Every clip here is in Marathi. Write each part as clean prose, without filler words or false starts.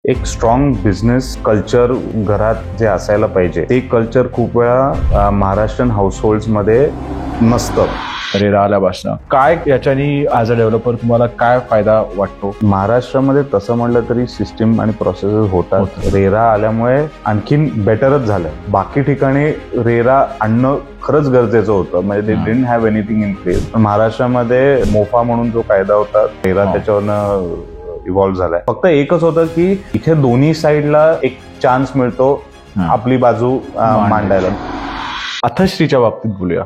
एक स्ट्रॉंग बिझनेस कल्चर घरात जे असायला पाहिजे ते कल्चर खूप वेळा महाराष्ट्रीयन हाऊसहोल्ड्समध्ये नसतं. रेरा आल्यापासून काय याच्यानी ॲज अ डेव्हलपर तुम्हाला काय फायदा वाटतो? महाराष्ट्रामध्ये तसं म्हणलं तरी सिस्टीम आणि प्रोसेसेस होतात. रेरा आल्यामुळे आणखीन बेटरच झालं. बाकी ठिकाणी रेरा आणणं खरंच गरजेचं होतं, म्हणजे they didn't have anything in place. महाराष्ट्रामध्ये मोफा म्हणून जो कायदा होता रेरा त्याच्यावरनं इव्हॉल्व्ह झालाय. फक्त एकच होतं की इथे दोन्ही साईडला एक चान्स मिळतो आपली बाजू मांडायला. अथश्रीच्या बाबतीत बोलूया.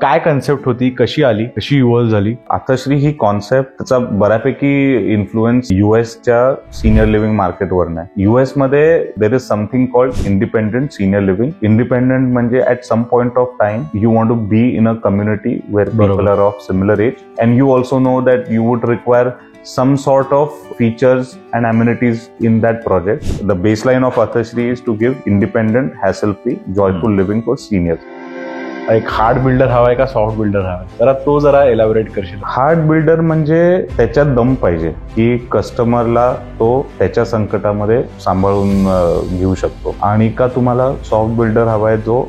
काय कन्सेप्ट होती, कशी आली, कशी इव्हॉल्व्ह झाली? अथश्री ही कॉन्सेप्ट त्याचा बऱ्यापैकी इन्फ्लुएन्स युएसच्या सिनियर लिव्हिंग मार्केटवरनं आहे. युएस मध्ये there is something called independent senior living. Independent म्हणजे at some point of time you want to be in a community where people are of similar age and you also know that you would require some sort of features and amenities in that project. The baseline of Athashri is to give independent, hassle-free, joyful living for seniors. एक हार्ड बिल्डर हवाय का सॉफ्ट बिल्डर हवाय? जरा तो जरा एलॅबोरेट करशील? हार्ड बिल्डर म्हणजे त्याच्यात दम पाहिजे की कस्टमरला तो त्याच्या संकटामध्ये सांभाळून घेऊ शकतो. आणि का तुम्हाला सॉफ्ट बिल्डर हवाय जो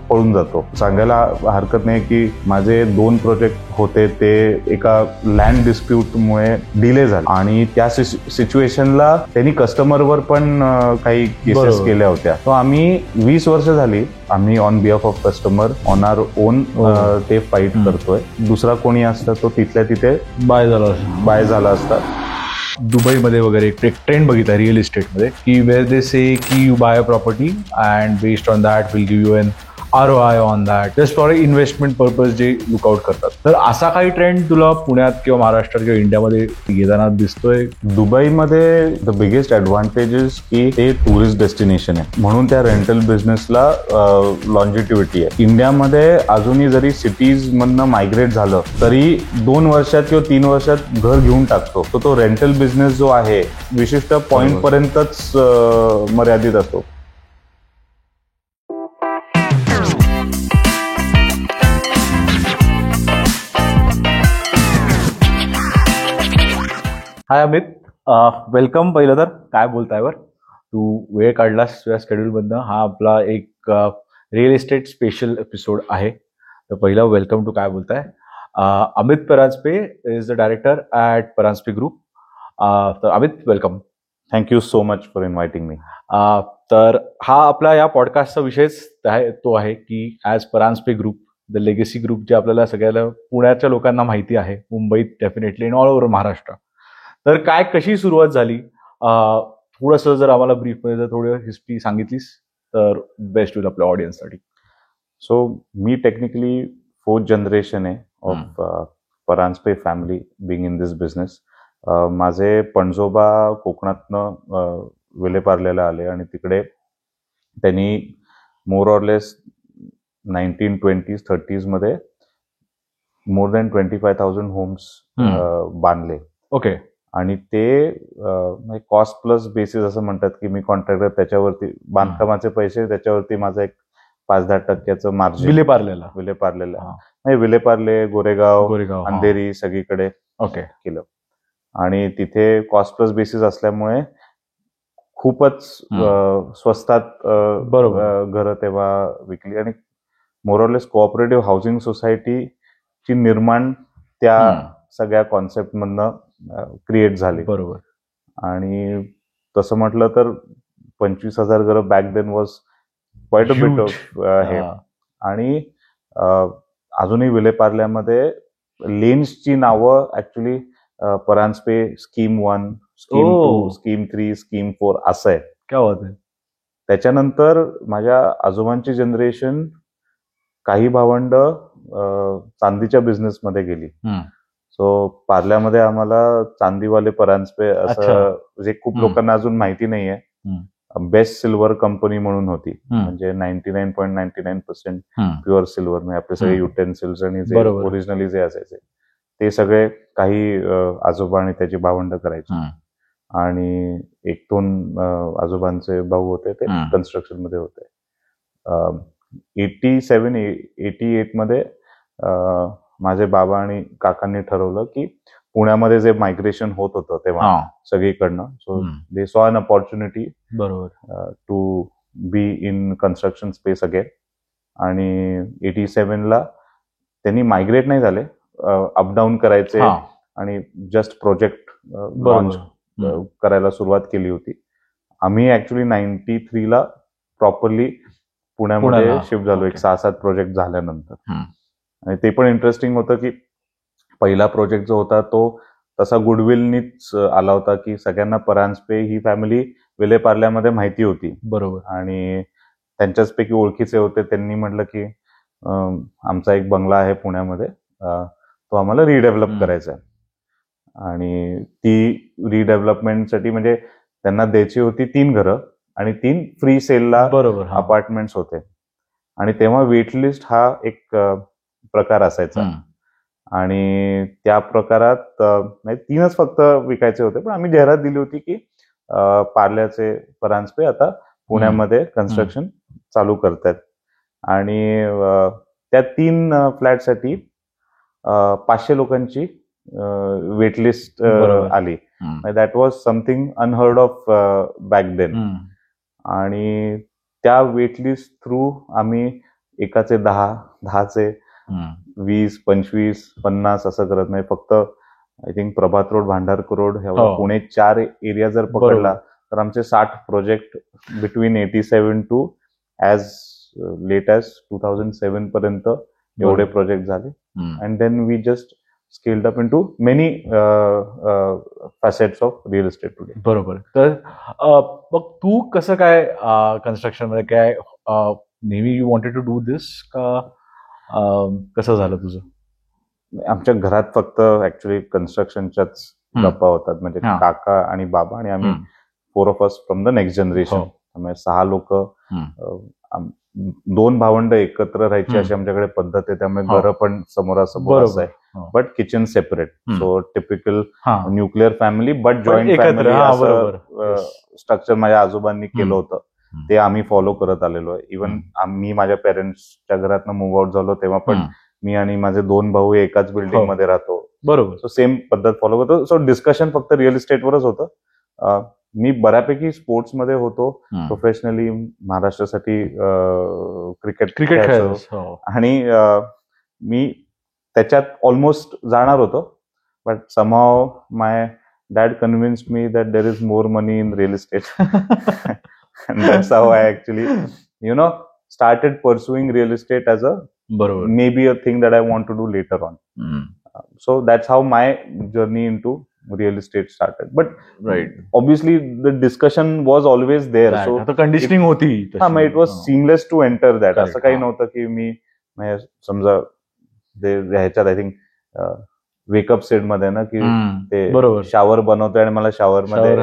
पळून जातो? सांगायला हरकत नाही की माझे 2 प्रोजेक्ट होते ते एका लँड डिस्प्यूटमुळे डिले झाले आणि त्या सिच्युएशनला त्यांनी कस्टमरवर पण काही केसेस केल्या होत्या. तो आम्ही 20 वर्ष झाली आम्ही on behalf of customer on our own ते फाईट करतोय. दुसरा कोणी असता तो तिथल्या तिथे बाय झाला असता. दुबईमध्ये वगैरे एक ट्रेंड बघितला रिअल इस्टेटमध्ये की वेअर दे से की you buy a property and based on that will give you an ROI on that, just for investment purpose जे लुकआउट करतात. तर असा काही ट्रेंड तुला पुण्यात किंवा महाराष्ट्रात किंवा इंडियामध्ये येताना दिसतोय? दुबईमध्ये द बिगेस्ट ॲडव्हान्टेजेस की ते टुरिस्ट डेस्टिनेशन आहे म्हणून त्या रेंटल बिझनेसला लॉन्जिटिव्हिटी आहे. इंडियामध्ये अजूनही जरी सिटीज मधनं मायग्रेट झालं तरी 2 वर्षात किंवा 3 वर्षात घर घेऊन टाकतो. तो रेंटल बिझनेस जो आहे विशिष्ट पॉइंट पर्यंतच मर्यादित असतो. हाय अमित, वेलकम. पहिलं तर काय बोलताय वर तू वेळ काढलास तुझ्या शेड्यूलमधनं. हा आपला एक रिअल इस्टेट स्पेशल एपिसोड आहे. तर पहिलं वेलकम टू काय बोलताय. Amit Paranjape is the director at Paranjape group. तर Amit, welcome. Thank you so much for inviting me. तर हा आपला या पॉडकास्टचा विषयच तो आहे की as Paranjape group, the legacy group, जे आपल्याला सगळ्याला पुण्याच्या लोकांना माहिती आहे, मुंबईत डेफिनेटली आणि ऑल ओव्हर महाराष्ट्र. तर काय, कशी सुरुवात झाली, थोडंसं जर आम्हाला ब्रीफमध्ये जर थोडं हिस्ट्री सांगितलीस तर बेस्ट होईल आपल्या ऑडियन्ससाठी. सो मी टेक्निकली 4th जनरेशन आहे of Paranjape family being in this business. माझे पणजोबा कोकणातनं विलेपार्लेला आले आणि तिकडे त्यांनी more or less 1920s 30s मध्ये मोर दॅन 25,000 होम्स बांधले. ओके. आणि ते कॉस्ट प्लस बेसिस असं म्हणतात की मी कॉन्ट्रॅक्टर, त्याच्यावरती बांधकामाचे पैसे, त्याच्यावरती माझा एक 5-10% मार्जिन. विलेपार्लेला विलेपार्ले, गोरेगाव, अंधेरी सगळीकडे केलं. आणि तिथे कॉस्ट प्लस बेसिस असल्यामुळे खूपच स्वस्तात घरं तेव्हा विकली आणि मोरलेस कोऑपरेटिव्ह हाऊसिंग सोसायटीची निर्माण त्या सगळ्या कॉन्सेप्ट मधनं क्रिएट झाली. बरोबर. आणि तसं म्हटलं तर 25,000 घरं back then was quite a bit of हे. आणि अजूनही विलेपार्ल्यामध्ये लेन्सची नावं actually Paranjape scheme 1, scheme 2, scheme 3, scheme 4 असं आहे. काय होत आहे. त्याच्यानंतर माझ्या आजोबांची जनरेशन, काही भावंड चांदीच्या बिझनेसमध्ये गेली. सो पार्ल्यामध्ये आम्हाला चांदीवाले परांजपे असं जे खूप लोकांना अजून माहिती नाहीये, बेस्ट सिल्वर कंपनी म्हणून होती. म्हणजे 99.99% प्युअर सिल्वर, म्हणजे आपले सगळे युटेन्सिल्स आणि जे ओरिजिनली जे असायचे ते सगळे काही आजोबा आणि त्याची भावंड करायचे. आणि 1-2 आजोबांचे भाऊ होते ते कन्स्ट्रक्शन मध्ये होते. 87-88 मध्ये माझे बाबा आणि काकांनी ठरवलं की पुण्यामध्ये जे मायग्रेशन होत होतं तेव्हा सगळीकडनं, so they saw an opportunity बरोबर to be in construction space again. आणि 87ला त्यांनी मायग्रेट नाही झाले, अपडाऊन करायचे आणि जस्ट प्रोजेक्ट लॉन्च करायला सुरुवात केली होती. आम्ही ऍक्च्युली 93ला प्रॉपरली पुण्यामध्ये शिफ्ट झालो, एक 6-7 प्रोजेक्ट झाल्यानंतर. आणि ते पण इंटरेस्टिंग होतं की पहिला प्रोजेक्ट जो होता तो तसा गुडविलनीच आला होता, की सगळ्यांना परांजपे ही फॅमिली विलेपार्ल्यामध्ये माहिती होती. बरोबर. आणि त्यांच्याचपैकी ओळखीचे होते. त्यांनी म्हटलं की आमचा एक बंगला आहे पुण्यामध्ये, तो आम्हाला रिडेव्हलप करायचा आहे. आणि ती रिडेव्हलपमेंटसाठी म्हणजे त्यांना द्यायची होती 3 घरं आणि 3 फ्री सेलला अपार्टमेंट्स होते. आणि तेव्हा वेटलिस्ट हा एक प्रकार असायचा. आणि त्या प्रकारात नाही 3च फक्त विकायचे होते, पण आम्ही जाहिरात दिली होती की पार्ल्याचे परांजपे आता पुण्यामध्ये कन्स्ट्रक्शन चालू करतात. आणि त्या 3 फ्लॅटसाठी 500 लोकांची वेटलिस्ट आली. That was something unheard of back then. आणि त्या वेटलिस्ट थ्रू आम्ही एकाचे 10चे 20, 25, 50 असं करत नाही. फक्त I think Prabhat road, Bhandarkar road, Pune 4 area जर पकडला तर आमचे 60 project between 87 to as late as 2007 पर्यंत एवढे प्रोजेक्ट झाले. And then we just scaled up into many facets of real estate today. बरोबर. तर मग तू कसं काय कन्स्ट्रक्शन मध्ये काय नेहमी यू वॉन्टेड टू डू दिस का कसं झालं तुझं? आमच्या घरात फक्त ऍक्च्युली कन्स्ट्रक्शनच्याच गप्पा होतात, म्हणजे काका आणि बाबा आणि आम्ही 4 of us from the next generation. त्यामुळे 6 लोक, 2 भावंड एकत्र राहायची अशी आमच्याकडे पद्धत आहे. त्यामुळे घरं पण समोरासमोर असं आहे, but kitchen separate. So typical nuclear family but joint family असं स्ट्रक्चर माझ्या आजोबांनी केलं होतं. ते आम्ही फॉलो करत आलेलो आहे. इव्हन मी माझ्या पेरेंट्सच्या घरातनं मूव्ह आउट झालो तेव्हा पण मी आणि माझे 2 भाऊ एकाच बिल्डिंग मध्ये राहतो. बरोबर. सो सेम पद्धत फॉलो करतो. सो डिस्कशन फक्त रिअल इस्टेटवरच होतं. मी बऱ्यापैकी स्पोर्ट्समध्ये होतो प्रोफेशनली. महाराष्ट्रासाठी क्रिकेट खेळायचो आणि मी त्याच्यात ऑलमोस्ट जाणार होतो. But somehow my dad convinced me that there is more money in real estate. And that's how I actually, started pursuing real estate as maybe a thing that I want to do later on. So that's how my journey into real estate started. But obviously the discussion was always there. So conditioning होती. It was seamless to enter that. असं काही नव्हतं की मी समजा ह्याच्यात आय थिंक वेकअप सेट मध्ये ना की ते शावर बनवतोय आणि मला शावर मध्ये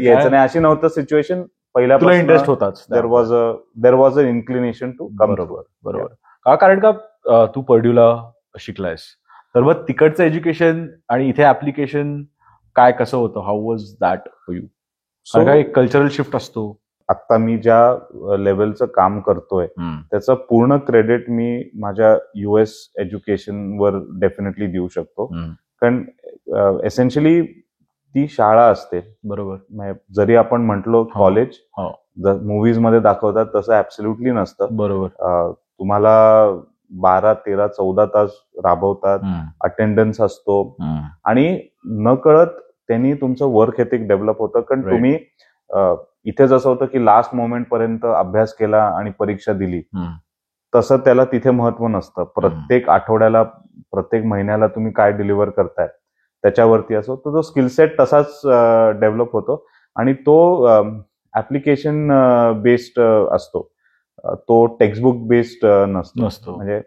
यायचं नाही, अशी नव्हतं सिच्युएशन. पहिल्यापासून इंटरेस्ट होताच. There was a inclination to come. बरोबर. कारण का तू पर्ड्यूला शिकलायस, तर मग तिकडचं एज्युकेशन आणि इथे ऍप्लिकेशन काय कसं होतं? How was that for you? कारण एक कल्चरल शिफ्ट असतो. आता मी ज्या लेवलचं काम करतोय त्याचं पूर्ण क्रेडिट मी माझ्या US एज्युकेशनवर डेफिनेटली देऊ शकतो. कारण एसेन्शियली ती शाळा असते. बरोबर. जरी आपण म्हटलो कॉलेज, मुव्हीज मध्ये दाखवतात तसं ऍब्सोल्युटली नसतं. बरोबर. तुम्हाला 12, 13, 14 तास राबवतात, अटेंडन्स असतो आणि न कळत त्यांनी तुमचं वर्क एथिक डेव्हलप होतं. कारण तुम्ही इथे जसं होतं की लास्ट मोमेंट पर्यंत अभ्यास केला आणि परीक्षा दिली, तसं त्याला तिथे महत्व नसतं. प्रत्येक आठवड्याला, प्रत्येक महिन्याला तुम्ही काय डिलिव्हर करताय त्याच्यावरती असो. तर तो स्किलसेट तसाच डेव्हलप होतो आणि तो ऍप्लिकेशन बेस्ड असतो, तो टेक्स्टबुक बेस्ड नसतो. म्हणजे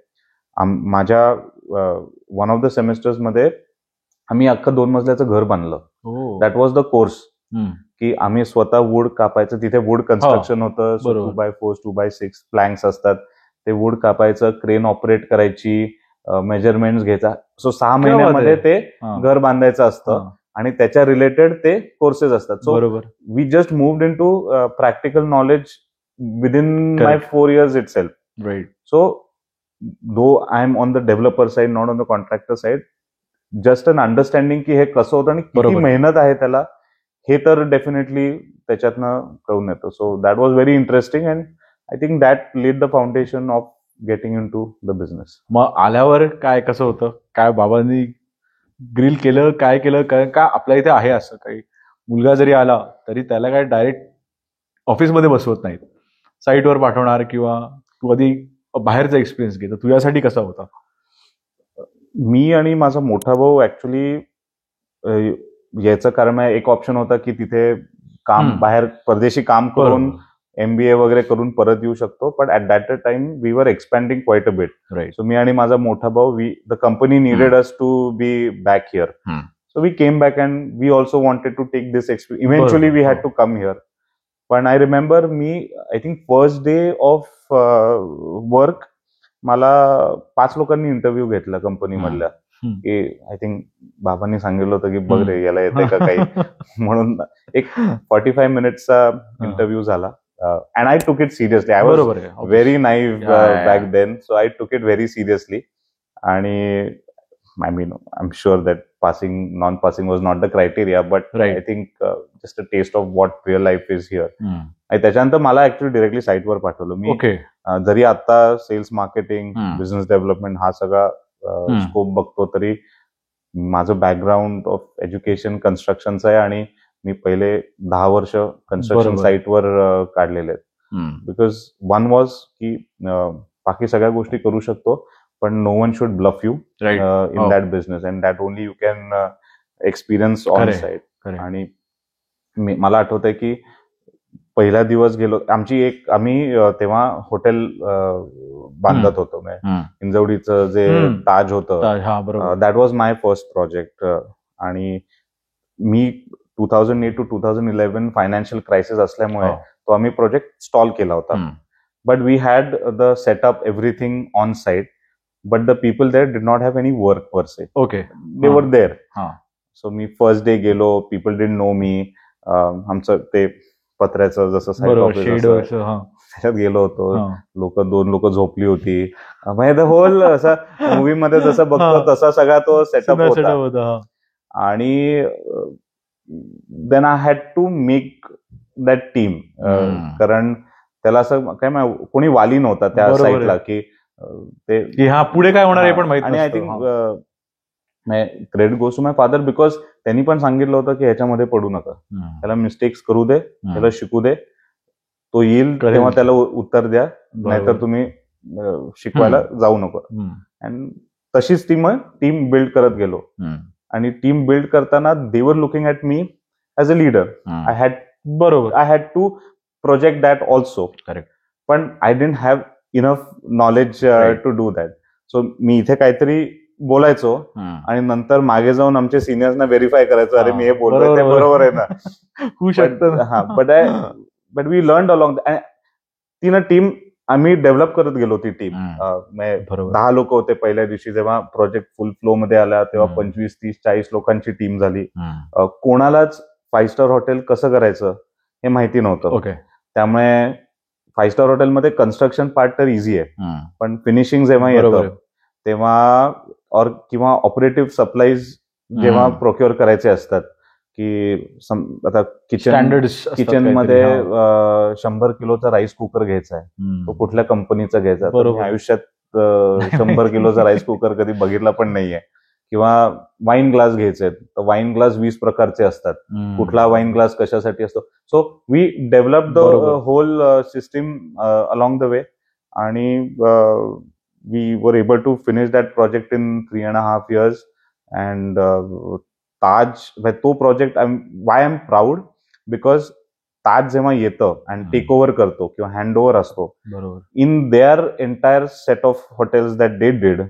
माझ्या वन ऑफ द सेमेस्टर्स मध्ये आम्ही अख्खं 2 मजल्याचं घर बांधलं. That was the course. की आम्ही स्वतः वूड कापायचं. तिथे वूड कन्स्ट्रक्शन होतं. 2x4, 2x6 प्लँक्स असतात. ते वूड कापायचं, क्रेन ऑपरेट करायची, मेजरमेंट्स घ्यायचा. सो 6 महिन्यामध्ये ते घर बांधायचं असतं आणि त्याच्या रिलेटेड ते कोर्सेस असतात. So we just moved in to practical knowledge within my 4 years itself. So though I am on the developer side, not on the contractor side, just an understanding की हे कसं होतं आणि किती बरोबर. मेहनत आहे त्याला, हे तर डेफिनेटली त्याच्यातनं कळून येतं. So that was very interesting and I think that led the foundation of getting in to the business. मग आल्यावर काय कसं होतं, काय बाबांनी ग्रिल केलं, काय केलं, का आपल्या इथे आहे असं काही मुलगा जरी आला तरी त्याला काय डायरेक्ट ऑफिसमध्ये बसवत नाहीत, साईटवर पाठवणार किंवा तू आधी बाहेरचा एक्सपिरियन्स घे. तर तुझ्यासाठी कसा होता? मी आणि माझा मोठा भाऊ ऍक्च्युली याचं कारण एक ऑप्शन होता की तिथे काम बाहेर परदेशी काम करून MBA वगैरे करून परत येऊ शकतो. But at that time we were expanding quite a bit. Right. So मी आणि माझा मोठा भाऊ the company needed us to be back here. So we came back and we also wanted to take this experience. Eventually we had to come here. पण I remember I think first day of work मला 5 लोकांनी इंटरव्ह्यू घेतला कंपनीमधल्या. की आय थिंक बाबांनी सांगितलं होतं की बघ रे याला येते का काही म्हणून एक 45 मिनिट्सचा इंटरव्ह्यू झाला. And I took it seriously. I was very naive back then. So I took it very seriously. आणि I mean I am sure that passing non passing was not the criteria. But I think just a test of what real life is here. आणि त्याच्यानंतर मला ऍक्च्युअली डिरेक्टली साईटवर पाठवलं. मी जरी आता सेल्स मार्केटिंग बिझनेस डेव्हलपमेंट हा सगळा स्कोप बघतो तरी माझं बॅकग्राऊंड ऑफ एज्युकेशन कन्स्ट्रक्शनचं आहे आणि मी पहिले 10 वर्ष कन्स्ट्रक्शन साईटवर काढलेले आहेत. बिकॉज वन वॉज की बाकी सगळ्या गोष्टी करू शकतो पण no one should bluff you in that business and that only you can experience on site. आणि मला आठवतंय की पहिला दिवस गेलो आम्ही तेव्हा हॉटेल बांधत होतो. हिंजवडीचं जे ताज होतं that was my first project. आणि मी 2008 to 2011 फायनान्शियल क्रायसिस असल्यामुळे तो आम्ही प्रोजेक्ट स्टॉल केला होता. But we had the setup everything on site but the people there did not have any work per se. Okay. They were there. So मी फर्स्ट डे गेलो. People did know me. आमचं ते पत्र्याचं जसं साईट ऑफिस त्याच्यात गेलो होतो. 2 लोक झोपली होती. म्हणजे द होल असं मूवी मध्ये जसं बघतो तसा सगळा तो सेटअप होता. आणि then I had to make that team. कारण त्याला असं काय कोणी वाली नव्हता त्या साईटला की ते पुढे काय होणार आहे पण माहिती. आणि I think credit goes to my father because त्यांनी पण सांगितलं होतं की ह्याच्यामध्ये पडू नका. त्याला मिस्टेक्स करू दे, त्याला शिकू दे, तो येईल तेव्हा त्याला उत्तर द्या, नाहीतर तुम्ही शिकवायला जाऊ नको. अँड तशीच टीम बिल्ड करत गेलो. आणि टीम बिल्ड करताना they were looking at me as a leader. I had to project that also. पण I didn't have enough knowledge to do that. So मी इथे काहीतरी बोलायचो आणि नंतर मागे जाऊन आमच्या सिनियर्सना व्हेरीफाय करायचं, अरे मी हे बोलतोय ते बरोबर आहे ना. होऊ शकतं. But we learn along. ती टीम आम्ही डेव्हलप करत गेलो. ती टीम 10 लोक होते पहिल्या दिवशी. जेव्हा प्रोजेक्ट फुल फ्लो मध्ये आला तेव्हा 25, 30, 40 लोकांची टीम झाली. कोणालाच 5 स्टार हॉटेल कसं करायचं हे माहिती नव्हतं. त्यामुळे 5 स्टार हॉटेलमध्ये कन्स्ट्रक्शन पार्ट तर इझी आहे, पण फिनिशिंग जेव्हा येतं तेव्हा किंवा ऑपरेटिव्ह सप्लाईज जेव्हा प्रोक्युअर करायचे असतात की आता किचनमध्ये 100 किलोचा राईस कुकर घ्यायचा आहे, तो कुठल्या कंपनीचा घ्यायचा. आयुष्यात 100 किलोचा राईस कुकर कधी बघितला पण नाहीये. किंवा वाईन ग्लास घ्यायचे आहेत तर वाईन ग्लास 20 प्रकारचे असतात, कुठला वाईन ग्लास कशासाठी असतो. So we develop the whole system along the way. आणि we were able to finish that project in 3.5 years. And Taj, तो project why I'm proud because ताज जेव्हा येतं आणि टेक ओव्हर करतो किंवा हँड ओव्हर असतो, in their entire set of hotels that they did,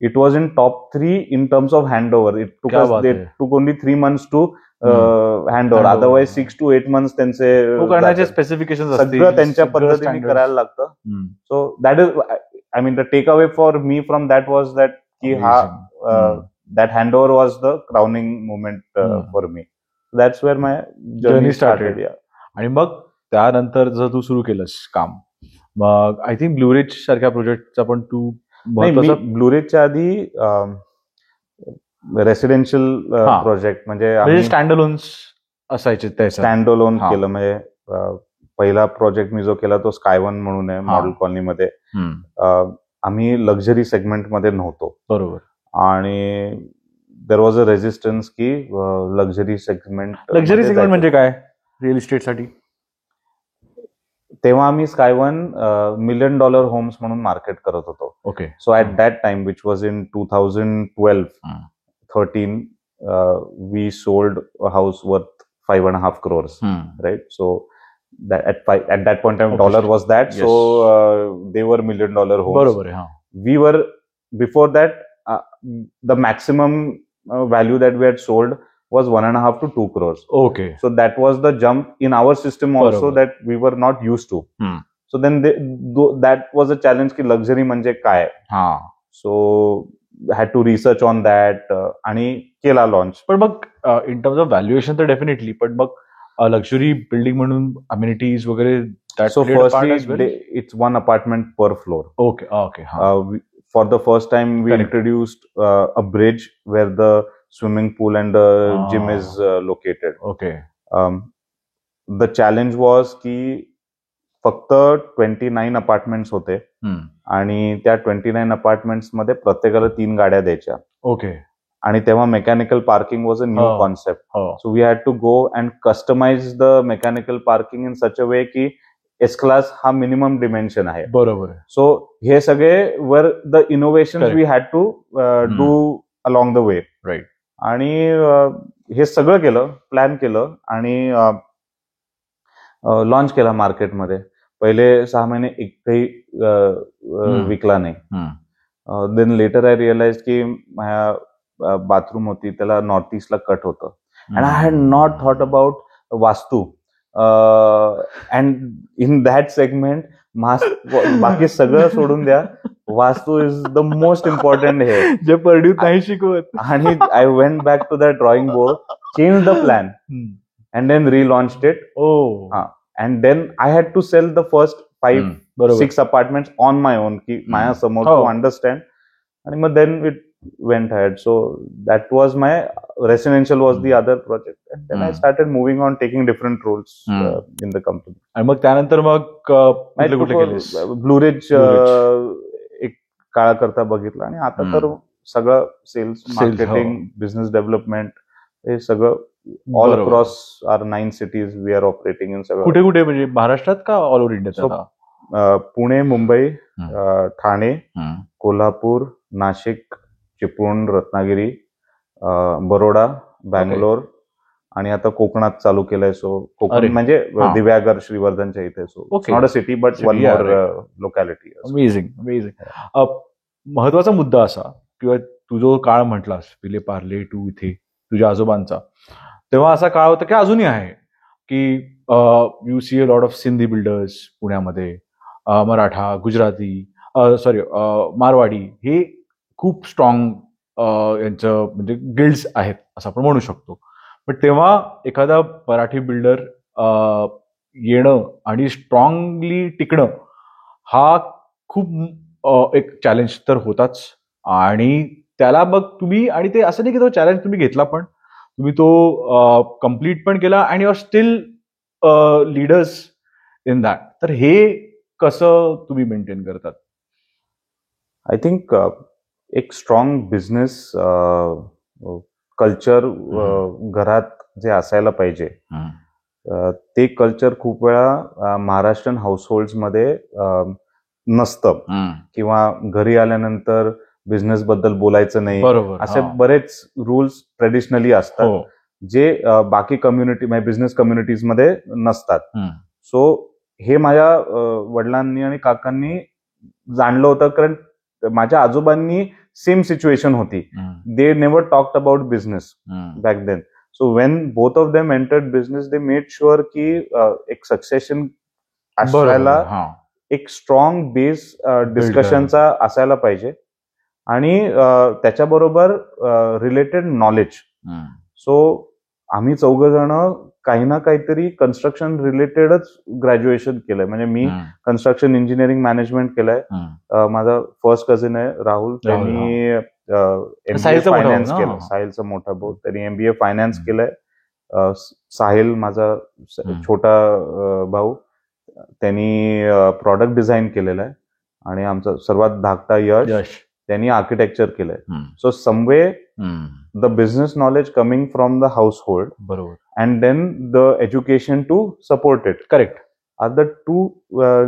it was in top 3 in terms of handover. It took only 3 months to hand over. Otherwise 6 to 8 months त्यांचे स्पेसिफिकेशन सगळं त्यांच्या पद्धतीने करायला लागतं. So that is, I mean, the takeaway for me from that was that that handover was the crowning moment for me. That's where my journey started. Yeah. आणि मग त्यानंतर जर तू सुरू केलंस काम, मग आय थिंक ब्लूरिच सारख्या प्रोजेक्टचा पण तू ब्लूरिचच्या आधी रेसिडेन्शियल हा. प्रोजेक्ट म्हणजे म्हणजे आम्ही स्टँड अलोन्स असायचे त्याच्यात. स्टँड अलोन हा. केलं. म्हणजे पहिला प्रोजेक्ट मी जो केला तो स्काय1 म्हणून आहे मॉडेल कॉलनीमध्ये. आम्ही लक्झरी सेगमेंटमध्ये नव्हतो बरोबर. आणि देर वॉज अ रेजिस्टन्स की लक्झरी सेगमेंट म्हणजे काय रिअल इस्टेटसाठी? तेव्हा आम्ही स्काय1 $1 million होम्स म्हणून मार्केट करत होतो. Okay. So at that time which was in 2012-13 we sold a house worth 5.5 crores, right? So at that point in time, dollar was that. Yes. So they were $1 million homes. बरोबर आहे. We were before that the maximum value that we had sold was 1.5 to 2 crores. Okay. So that was the jump in our system also बरोबर. that we were not used to. So then that was a challenge की luxury म्हणजे काय. So had to research on that आणि केला लॉन्च. पण मग इन टर्म्स ऑफ व्हॅल्युएशन तर डेफिनेटली, पण मग लक्झरी बिल्डिंग म्हणून अम्युनिटीज वगैरे. So firstly, it's one apartment per floor. Okay. For the first time, we introduced a bridge where the swimming pool and the gym is located. Okay. The challenge was की फक्त 29 अपार्टमेंट्स होते आणि त्या 29 अपार्टमेंट्स मध्ये प्रत्येकाला 3 गाड्या द्यायच्या. ओके. आणि तेव्हा mechanical parking was a new concept. So we had to go and customize the mechanical parking in such a way की एस क्लास हा मिनिमम डिमेन्शन आहे. बरोबर. सो हे सगळे were the innovation we had to do along the way. Right. आणि हे सगळं केलं, प्लॅन केलं आणि लॉन्च केला मार्केटमध्ये. पहिले 6 महिने एकही विकला नाही. देन लेटर आय रिअलाइज की माझ्या बाथरूम होती त्याला नॉर्थ ईस्टला कट होतं. And I had not thought about वास्तू. अँड इन दॅट सेगमेंट बाकी सगळं सोडून द्या, वास्तू इज द मोस्ट इम्पॉर्टंट हे जे परड्यूत नाही शिकवत. आणि I went back to the drawing board, change the plan and then relaunched it. And then I had to sell the first 5-6 apartments on my own ki maya samor to understand, and then it went ahead. So that was my residential was the other project, and then I started moving on, taking different roles in the company. आणि मग त्यानंतर मग कुठले केलेस? ब्लू रिज एक काळा करता बघितला आणि आता तर सगळं सेल्स, मार्केटिंग, बिझनेस डेव्हलपमेंट हे सगळं all across our 9 cities we are operating in. सगळं कुठे कुठे म्हणजे महाराष्ट्रात का all over India? Pune, Mumbai, Thane, Kolhapur, Nashik, Chiplun, Ratnagiri, Baroda, Bangalore आणि आता कोकणात चालू केलंय. सो कोकण म्हणजे दिव्यागर, श्रीवर्धनच्या इथे. So not a city but one more locality. Amazing. महत्वाचा मुद्दा असा, किंवा तू जो काळ म्हटलास विले पार्ले टू इथे तुझ्या आजोबांचा, तेव्हा असा काळ होता की अजूनही आहे की you see a lot of Sindhi builders पुण्यामध्ये, मराठा, गुजराती, मारवाडी, हे खूप स्ट्रॉंग यांचं म्हणजे गिल्ड्स आहेत असं आपण म्हणू शकतो. पण तेव्हा एखादा मराठी बिल्डर येणं आणि स्ट्रॉंगली टिकणं हा खूप एक चॅलेंज तर होताच. आणि त्याला मग तुम्ही, आणि ते असं नाही की तो चॅलेंज तुम्ही घेतला, पण तुम्ही तो कम्प्लीट पण केला आणि you are still leaders in that. तर हे कसं तुम्ही मेंटेन करतात? आय थिंक एक स्ट्रॉंग बिझनेस कल्चर घरात जे असायला पाहिजे, ते कल्चर खूप वेळा महाराष्ट्रीयन हाऊसहोल्ड्समध्ये नसतं. किंवा घरी आल्यानंतर बिझनेस बद्दल बोलायचं नाही, असे बरेच रूल्स ट्रेडिशनली असतात जे बाकी कम्युनिटी, बिझनेस कम्युनिटीजमध्ये नसतात. सो हे माझ्या वडिलांनी आणि काकांनी जाणलं होतं, कारण माझ्या आजोबांनी सेम सिच्युएशन होती. They never talked about business back then. So when both of them entered business, they made sure की एक सक्सेशन असायला, एक स्ट्रॉंग बेस डिस्कशनचा असायला पाहिजे आणि त्याच्याबरोबर रिलेटेड नॉलेज. सो आम्ही 4 जण काही ना काहीतरी कन्स्ट्रक्शन रिलेटेडच ग्रॅज्युएशन केलंय. म्हणजे मी कन्स्ट्रक्शन इंजिनिअरिंग मॅनेजमेंट केलंय. माझा फर्स्ट कझिन आहे राहुल, त्यांनी एमबीए साहिलचा मोठा भाऊ फायनान्स ना? केलं. साहिलचा मोठा भाऊ, त्यांनी एमबीए फायनान्स केलंय. साहिल माझा छोटा भाऊ, त्यांनी प्रॉडक्ट डिझाईन केलेला आहे. आणि आमचा सर्वात धाकटा यश, त्यांनी आर्किटेक्चर केलंय. So some way the business knowledge coming from the household, बरोबर, and then the education to support it, correct, are the two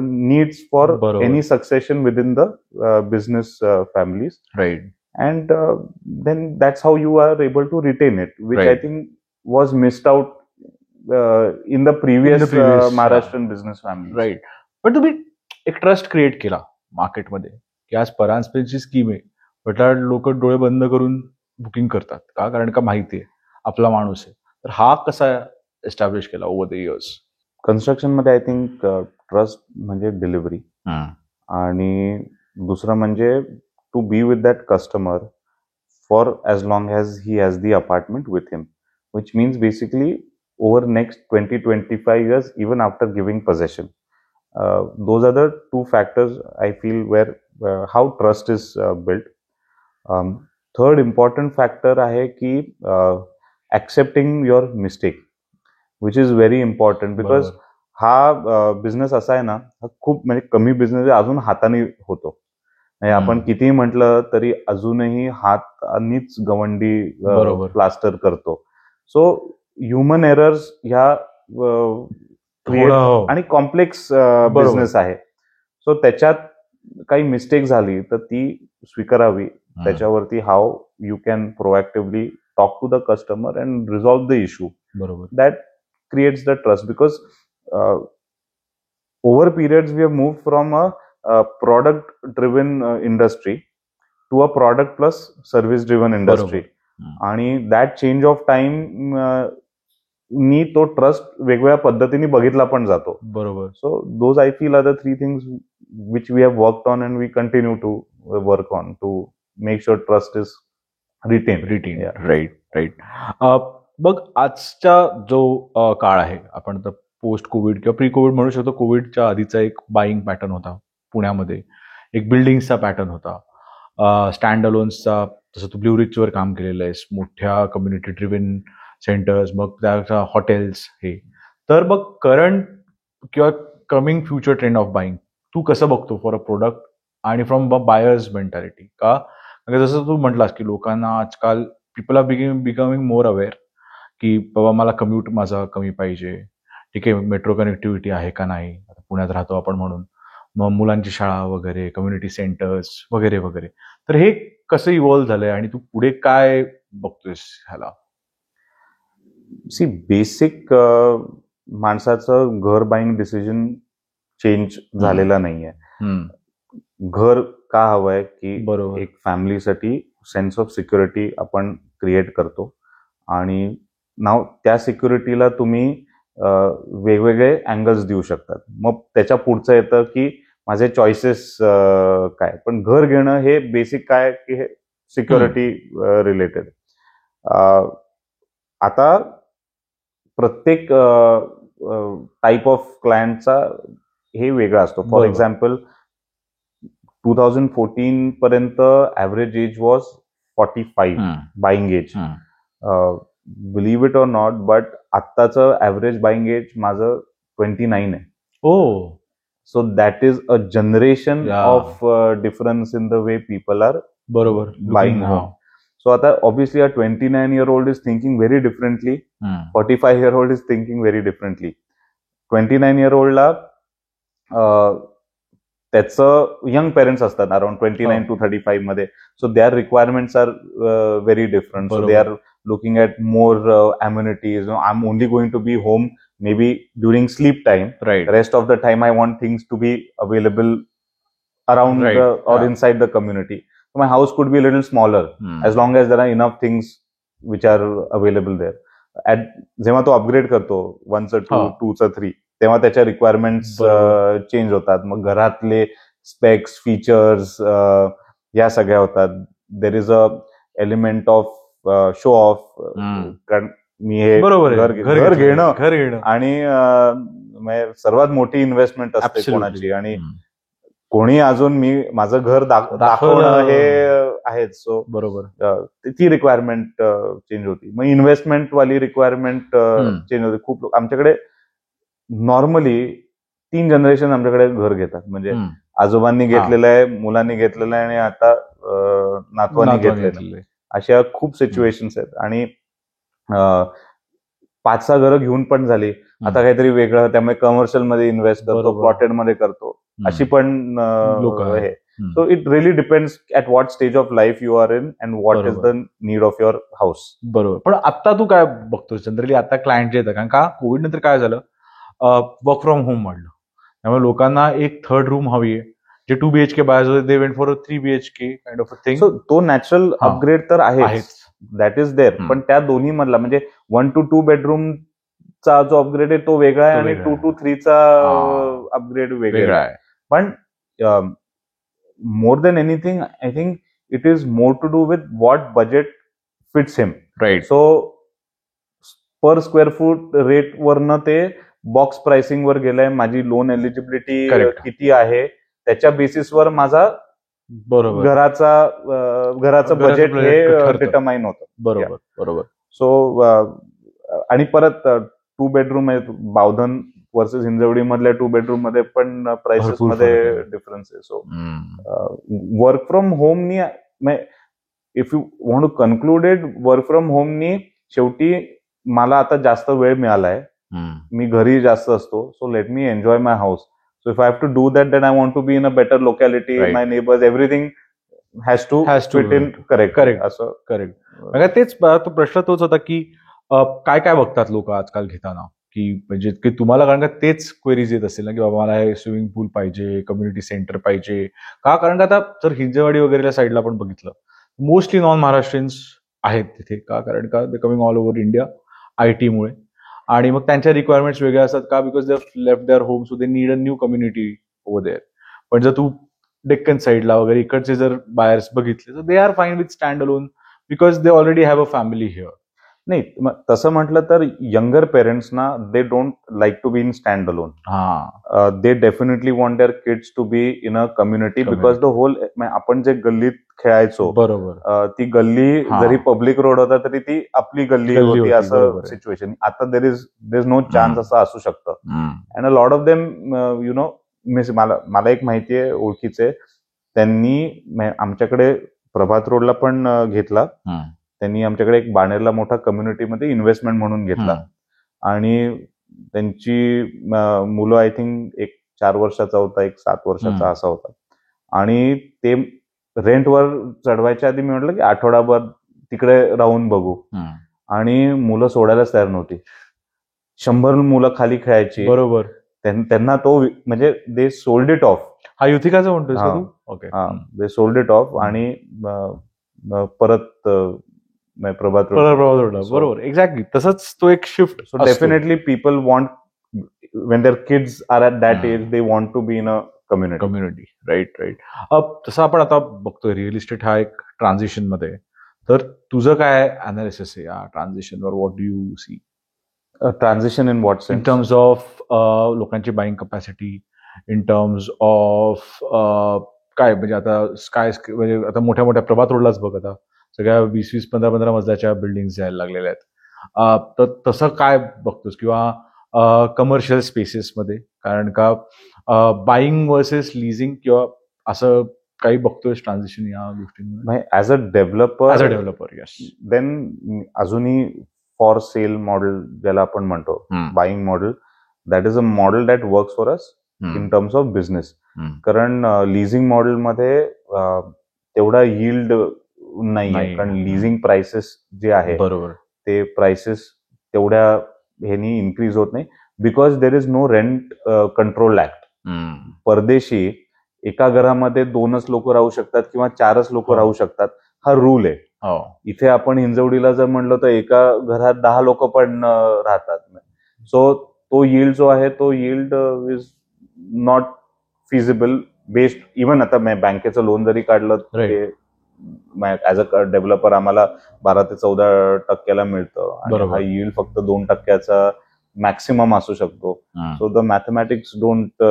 needs for बरोबर. any succession within the business families, right. and then that's how you are able to retain it, which I Right. think was missed out in the previous, Maharashtrian business families. Right. पण तुम्ही एक ट्रस्ट क्रिएट केला मार्केटमध्ये की आज परांजपेची स्कीम आहे, म्हटलं लोक डोळे बंद करून बुकिंग करतात का, कारण का माहिती आहे आपला माणूस आहे. तर हा कसा एस्टॅब्लिश केला ओव्हर द इयर्स? कन्स्ट्रक्शन मध्ये आय थिंक ट्रस्ट म्हणजे डिलिव्हरी, आणि दुसरं म्हणजे to be with that customer for as long as he has the apartment with him, which means basically over next 20-25 years, even after giving possession. Those are the two factors I feel where how trust is built. Third important factor आहे की accepting your mistake, which is very important, because हा बिझनेस असा आहे ना, हा खूप म्हणजे कमी बिझनेस अजून हाताने होतो. आपण कितीही म्हटलं तरी अजूनही हातानीच गवंडी प्लास्टर करतो. सो ह्युमन एरर्स ह्या आणि कॉम्प्लेक्स बिझनेस आहे. सो त्याच्यात काही मिस्टेक झाली तर ती स्वीकारावी. त्याच्यावरती how you can proactively talk to the customer and resolve the issue. बरोबर. That creates the trust, because over periods we have moved from a product driven industry to a product plus service driven industry. आणि दॅट चेंज ऑफ टाइम नी तो ट्रस्ट वेगवेगळ्या पद्धतीने बघितला पण जातो. बरोबर. So those I feel are the three things which we have worked on and we continue to work on to make sure trust is retain. Right. बघ, आजचा जो काळ आहे, आपण तर पोस्ट कोविड किंवा प्री कोविड म्हणू शकतो. कोविडच्या आधीचा एक बाईंग पॅटर्न होता पुण्यामध्ये, एक बिल्डिंगचा पॅटर्न होता, स्टँड अलोन्सचा, जसं तू ब्ल्यू रिचवर काम केलेलं आहेस, मोठ्या कम्युनिटी ड्रिव्हन सेंटर्स, मग त्या हॉटेल्स हे. तर मग करंट किंवा coming future trend of buying तू कसं बघतो फॉर अ प्रोडक्ट आणि फ्रॉम बायर्स मेंटॅलिटी? का जसं तू म्हटलास की लोकांना आजकाल people are becoming more aware की बाबा मला कम्युट माझा कमी पाहिजे, ठीक आहे, मेट्रो कनेक्टिव्हिटी आहे का नाही, आता पुण्यात राहतो आपण म्हणून, मग मुलांची शाळा वगैरे, कम्युनिटी सेंटर्स वगैरे वगैरे. तर हे कसं इव्हॉल्व्ह झालंय आणि तू पुढे काय बघतोयस ह्याला? सी, बेसिक माणसाचं घर बाईंग डिसिजन चेंज झालेला नाहीये. घर का हवंय की एक फॅमिलीसाठी सेन्स ऑफ सिक्युरिटी आपण क्रिएट करतो, आणि नाव त्या सिक्युरिटीला तुम्ही वेगवेगळे अँगल्स देऊ शकतात. मग त्याच्या पुढचं येतं की माझे चॉईसेस काय. पण घर घेणं हे बेसिक काय की हे सिक्युरिटी रिलेटेड. आता प्रत्येक टाईप ऑफ क्लायंटचा हे वेगळा असतो. फॉर एक्झाम्पल 2014 पर्यंत average age was 45 buying age. Believe it or not, but आत्ताचं ॲव्हरेज बाईंग एज माझं 29 आहे. So that is a generation of difference in the way people are buying home. So आता obviously a 29-year-old is thinking very differently. 45-year-old is thinking very differently. 29-year-old ला त्याचं यंग पेरेंट्स असतात अराउंड 29 to 35 मध्ये. So their requirements are very different. So they are looking at more amenities. I am only going to be home maybe during sleep time. Right. Rest of the time I want things to be available around or inside the community. So my house could be a little smaller as long as there are enough things which are available there. जेव्हा तो अपग्रेड करतो 1चं 2, 2चं 3, तेव्हा त्याच्या रिक्वायरमेंट्स चेंज होतात. मग घरातले स्पेक्स, फीचर्स या सगळ्या होतात. There is a element of show off. कारण मी हे घर घेणं आणि सर्वात मोठी इन्व्हेस्टमेंट असते कोणाची, आणि कोणी अजून मी माझं घर दाखवणं हे आहेच. सो बरोबर. ती रिक्वायरमेंट चेंज होती. मग इन्व्हेस्टमेंट वाली रिक्वायरमेंट चेंज होती. खूप आमच्याकडे नॉर्मली 3 जनरेशन आमच्याकडे घर घेतात. म्हणजे आजोबांनी घेतलेलं आहे, मुलांनी घेतलेलं आहे आणि आता नातवांनी घेतलेलं आहे. अशा खूप सिच्युएशन्स आहेत. आणि 5-6 घरं घेऊन पण झाली. आता काहीतरी वेगळं, त्यामुळे कमर्शियल मध्ये इन्व्हेस्ट करतो, प्लॉटेड मध्ये करतो, अशी पण लोक आहे. So it really depends at what stage of life you are in and what is the need of your house. बरोबर. पण आता तू काय बघतो जनरली, आता क्लायंट जे येतात, कारण का कोविड नंतर काय झालं, वर्क फ्रॉम होम वाढलं, त्यामुळे लोकांना एक थर्ड रूम हवी आहे. जे 2 BHK बायर्स होते they went for a 3 BHK kind of a thing. So तो नॅचरल अपग्रेड तर आहेच, दॅट इज देअर. पण त्या दोन्ही मधला म्हणजे 1 to 2 bedroom चा जो अपग्रेड आहे तो वेगळा आहे आणि 2 to 3 चा अपग्रेड वेगळा आहे. पण more than anything I think it is more to do with what budget fits him. Right. So per square foot rate वरनं ते बॉक्स प्राइसिंग वर गेलंय. माझी लोन एलिजिबिलिटी किती आहे त्याच्या बेसिसवर माझा बरोबर घराचं बजेट हे डिटरमाइन होतं. बरोबर. सो आणि परत 2 bedroom आहे, बावधन वर्सेस हिंजवडी मधल्या 2 bedroom मध्ये पण प्राइसेस मध्ये डिफरन्स आहे. सो वर्क फ्रॉम होमनी, if you want to concluded, work from होमनी शेवटी मला आता जास्त वेळ मिळालाय, मी घरी जास्त असतो. So let me enjoy my house. So if I have to do that, then I want to be in a better locality. Right. My neighbors, everything has to fit in correct. असं करेक्ट. तेच तो प्रश्न तोच होता की काय काय बघतात लोक आजकाल घेताना, की म्हणजे की तुम्हाला, कारण का तेच क्वेरीज येत असतील ना, की बाबा मला हे स्विमिंग पूल पाहिजे, कम्युनिटी सेंटर पाहिजे का. कारण का आता जर हिंजवाडी वगैरे साईडला आपण बघितलं, मोस्टली नॉन महाराष्ट्रीयन्स आहेत तिथे का, कारण का they coming all over India IT मुळे. आणि मग त्यांच्या रिक्वायरमेंट्स वेगळ्या असतात का, because they left their home, so they need a new community over there. पण जर तू डेक्कन साईडला वगैरे इकडचे जर बायर्स बघितले तर they are fine with stand alone because they already have a family here. नाही, तसं म्हटलं तर यंगर पेरेंट्सना they don't like to be in stand alone. They definitely want their kids to be in a community, because the whole, आपण जे गल्लीत खेळायचो, बरोबर, ती गल्ली जरी पब्लिक रोड होता तरी ती आपली गल्ली होती, असं सिच्युएशन. आता देर इज नो चान्स असं असू शकतं. And a lot of them you know, मला एक माहिती आहे ओळखीचे, त्यांनी आमच्याकडे प्रभात रोडला पण घेतला. त्यांनी आमच्याकडे एक बाणेरला मोठा कम्युनिटीमध्ये इन्व्हेस्टमेंट म्हणून घेतला. आणि त्यांची मुलं आय थिंक एक 4 वर्षाचा होता, एक 7 वर्षाचा असा होता. आणि ते रेंटवर चढवायच्या आधी मी म्हटलं की आठवडाभर तिकडे राहून बघू, आणि मुलं सोडायलाच तयार नव्हती. 100 मुलं खाली खेळायची. बरोबर. त्यांना तो म्हणजे दे सोल्ड इट ऑफ. हा युथिकाचा म्हणतोय. Okay. They sold it off आणि परत प्रभात रोड. बरोबर, एक्झॅक्टली तसंच तो एक shift. So definitely people want, when their kids are at that age, they want to be in a community. Right. तसं आपण आता बघतोय रिअल इस्टेट हा एक ट्रान्झिशन मध्ये, तर तुझं काय अनालिसिस आहे या ट्रान्झिशनवर? What do you see? Transition in what sense? In terms of लोकांची buying capacity, in terms of काय, म्हणजे आता काय, म्हणजे आता मोठ्या मोठ्या प्रभात रोडलाच बघ, आता सगळ्या 20-20, 15-15 मजल्याच्या बिल्डिंग्स यायला लागलेल्या आहेत. तर तसं काय बघतोस, किंवा कमर्शियल स्पेसेसमध्ये, कारण का बाईंग वर्सेस लिझिंग किंवा असं काही बघतोय ट्रान्झिशन या गोष्टींमध्ये? As a developer yes. Then अजूनही फॉर सेल मॉडेल ज्याला आपण म्हणतो, buying model, that is a model that works for us in terms of business. कारण लिझिंग मॉडेलमध्ये तेवढा यील्ड नाही, कारण लिझिंग प्राइसेस जे आहे, बरोबर, ते प्राइसेस तेवढ्या ह्यानी इन्क्रीज होत नाही, because there is no rent control act. परदेशी एका घरामध्ये 2च लोक राहू शकतात किंवा 4च लोक राहू शकतात, हा रूल आहे. इथे आपण हिंजवडीला जर म्हणलं तर एका घरात 10 लोक पण राहतात. सो तो यील्ड जो आहे, तो yield is not feasible based. Even आता बँकेचं लोन जरी काढलं, ते ऍज अ डेव्हलपर आम्हाला 12 ते 14% मिळतं, आणि हा यील्ड फक्त 2% मॅक्सिमम असू शकतो. So the mathematics don't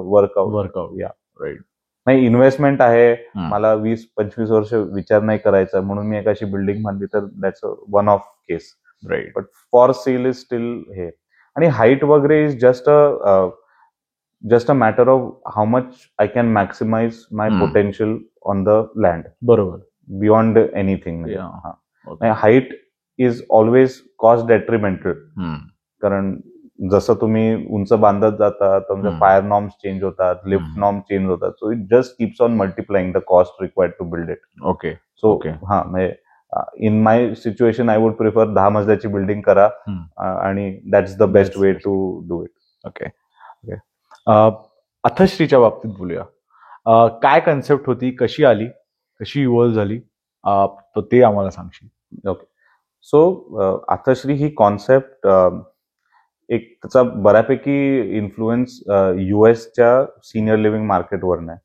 workout. या राईट. नाही इन्व्हेस्टमेंट आहे, हम्म. मला 20-25 वर्ष विचार नाही करायचा म्हणून मी एकाशी बिल्डिंग बांधली तर that's one of case. Right. But for sale is still हे. आणि हाईट वगैरे is just a matter of how much I can maximize my hmm. Potential on the land बरोबर. Beyond anything. Yeah. Okay. Height is always cost detrimental. Hmm. कारण जसं तुम्ही उंच बांधत जाता तुमच्या हम्म. फायर नॉर्म्स चेंज होतात, लिफ्ट हम्म. नॉर्म चेंज होतात, so it just keeps on multiplying the cost required to build it. Okay. So Okay. हा म्हणजे in my situation I would prefer 10 मजल्याची बिल्डिंग करा आणि that's the best way to do it. Okay. Okay. अथश्रीच्या बाबतीत बोलूया. काय कन्सेप्ट होती, कशी आली, कशी इव्हॉल्व्ह झाली, तर ते आम्हाला सांगशील. ओके. सो अथश्री ही कॉन्सेप्ट एक त्याचा बऱ्यापैकी इन्फ्लुएन्स युएसच्या सिनियर लिव्हिंग मार्केटवर आहे.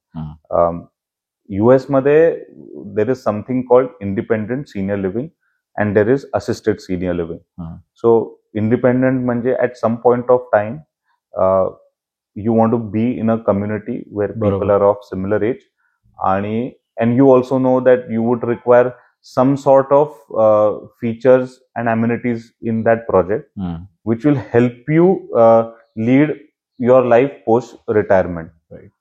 US मध्ये there is something called independent senior living and there is assisted senior living. So independent म्हणजे at some point of time you want to be in a community where people are of similar age, and you also know that you would require some sort of features and amenities in that project which will help you lead your life post retirement. Right.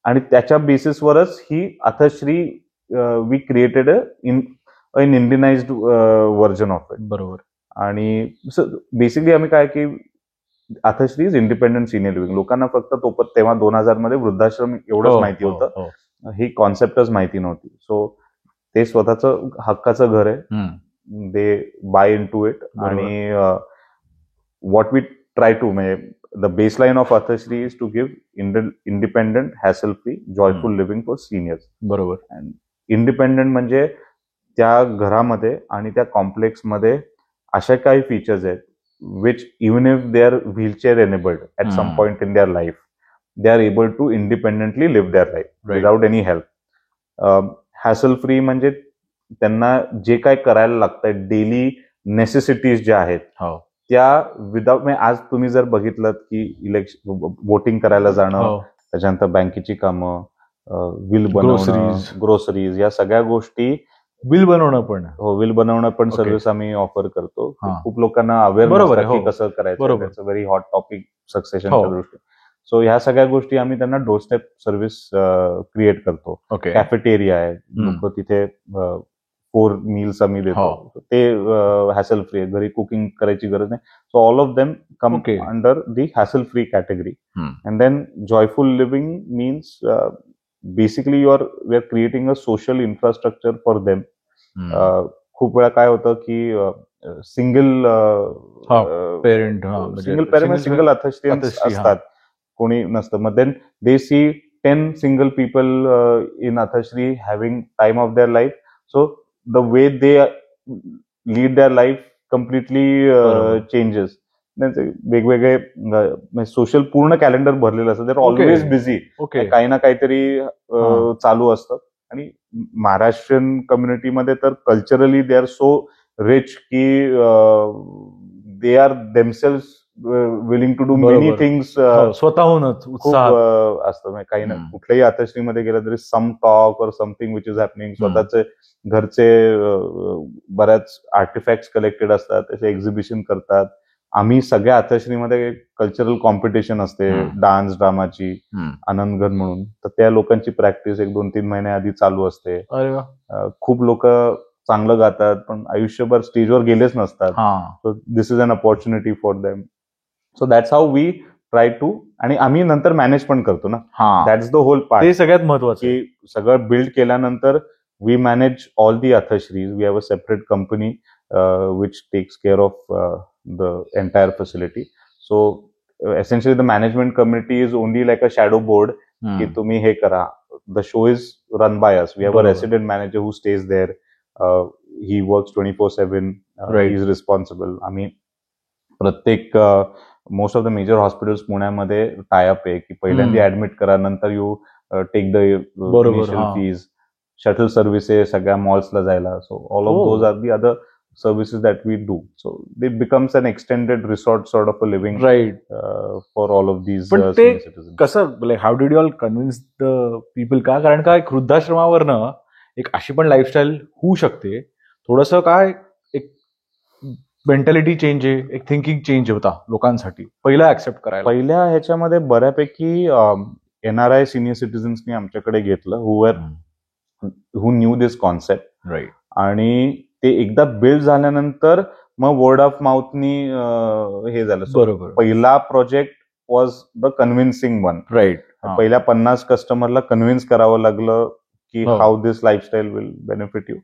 आणि त्याच्या बेसिसवरच ही Athashri we created an Indianized version of it. बरोबर. आणि बेसिकली आम्ही काय की अथश्री इज इंडिपेंडंट सिनियर लिव्हिंग. लोकांना फक्त तेव्हा 2000 मध्ये वृद्धाश्रम एवढंच माहिती होतं, ही कॉन्सेप्टच माहिती नव्हती. सो ते स्वतःचं हक्काचं घर आहे, they buy into it. आणि व्हॉट वी ट्राय टू म्हणजे the baseline of Athashri is to give independent hassle free joyful living for seniors. बरोबर. अँड इंडिपेंडंट म्हणजे त्या घरामध्ये आणि त्या कॉम्प्लेक्समध्ये अशा काही फीचर्स आहेत which even if they are wheelchair enabled at some point in their life, they are able to independently live their life without any help. Hassle free म्हणजे त्यांना जे काय करायला लागतंय डेली नेसेसिटीज ज्या आहेत त्या विदाउट, आज तुम्ही जर बघितलं की इलेक्शन वोटिंग करायला जाणं, त्याच्यानंतर बँकेची कामं, विल बनवणं, ग्रोसरीज, या सगळ्या गोष्टी, बिल बनवणं पण, बिल बनवणं पण सर्व्हिस आम्ही ऑफर करतो. खूप लोकांना अवेअर की कसं करायचं, it's a very hot topic सक्सेशनच्या दृष्टीने. सो ह्या सगळ्या गोष्टी आम्ही त्यांना डोर स्टेप सर्व्हिस क्रिएट करतो. कॅफेटेरिया आहे, लोक तिथे 4 मील्स आम्ही देतो, ते हॅसल फ्री आहे, घरी कुकिंग करायची गरज नाही. So all of them come under the hassle free category. And then joyful living means basically we are creating a social infrastructure for them. खूप वेळा काय होतं की सिंगल सिंगल अथश्रियन्स असतात, कोणी नसतं. मग then they see 10 single people in Athashri having time of their life. So the way they lead their life completely changes. त्यांचे वेगवेगळे सोशल पूर्ण कॅलेंडर भरलेलं असतं, दे आर ऑलवेज बिझी, काही ना काहीतरी चालू असतं. आणि महाराष्ट्रीयन कम्युनिटीमध्ये तर culturally they are so rich की they are themselves willing to do many things, स्वतःहूनच खूप असतं. काही ना कुठल्याही अथश्रीमध्ये गेलं तरी some talk or something which is happening. स्वतःचे घरचे बऱ्याच आर्टिफॅक्ट्स कलेक्टेड असतात, त्याचे एक्झिबिशन करतात. आम्ही सगळ्या अथश्रीमध्ये कल्चरल कॉम्पिटिशन असते, डान्स ड्रामाची, आनंदघन म्हणून, तर त्या लोकांची प्रॅक्टिस 1-2-3 महिने आधी चालू असते. खूप लोक चांगलं गातात पण आयुष्यभर स्टेजवर गेलेच नसतात. So this is an opportunity for them. So that's how we try to. आणि आम्ही नंतर मॅनेज पण करतो ना, दॅट्स द होल पार्ट. ते सगळ्यात महत्वाचं की सगळं बिल्ड केल्यानंतर we manage all the Athashris. We have a separate company which takes care of the entire facility. So essentially the management committee is only like a shadow board ki tumhi he kara. The show is run by us. We have a resident manager who stays there. He works 24/7. He is responsible. आम्ही प्रत्येक most of the major hospitals पुण्यामध्ये टाय अप आहे की पहिल्यांदा ऍडमिट करा, नंतर you take the initial fees. Shuttle services सगळ्या मॉल्सला जायला. So all of those are the other services that we do. So it becomes an extended resort sort of a living right. for all of these पण ते senior citizens. कसं like how did you all convince the people का? कारण का एक वृद्धाश्रमावरनं एक अशी पण लाईफस्टाईल होऊ शकते. थोडंसं काय एक मेंटॅलिटी चेंज आहे, एक थिंकिंग चेंज होता लोकांसाठी पहिला ऍक्सेप्ट करायला. पहिल्या ह्याच्यामध्ये बऱ्यापैकी NRI सिनियर सिटीजन्सनी आमच्याकडे घेतलं who knew this concept. Right. आणि ते एकदा बिल्ड झाल्यानंतर मग वर्ड ऑफ माउथनी हे झालं. So, बरोबर. पहिला project was the convincing one. Right. पहिल्या 50 कस्टमरला कन्व्हिन्स करावं लागलं की हो. How this lifestyle will benefit you.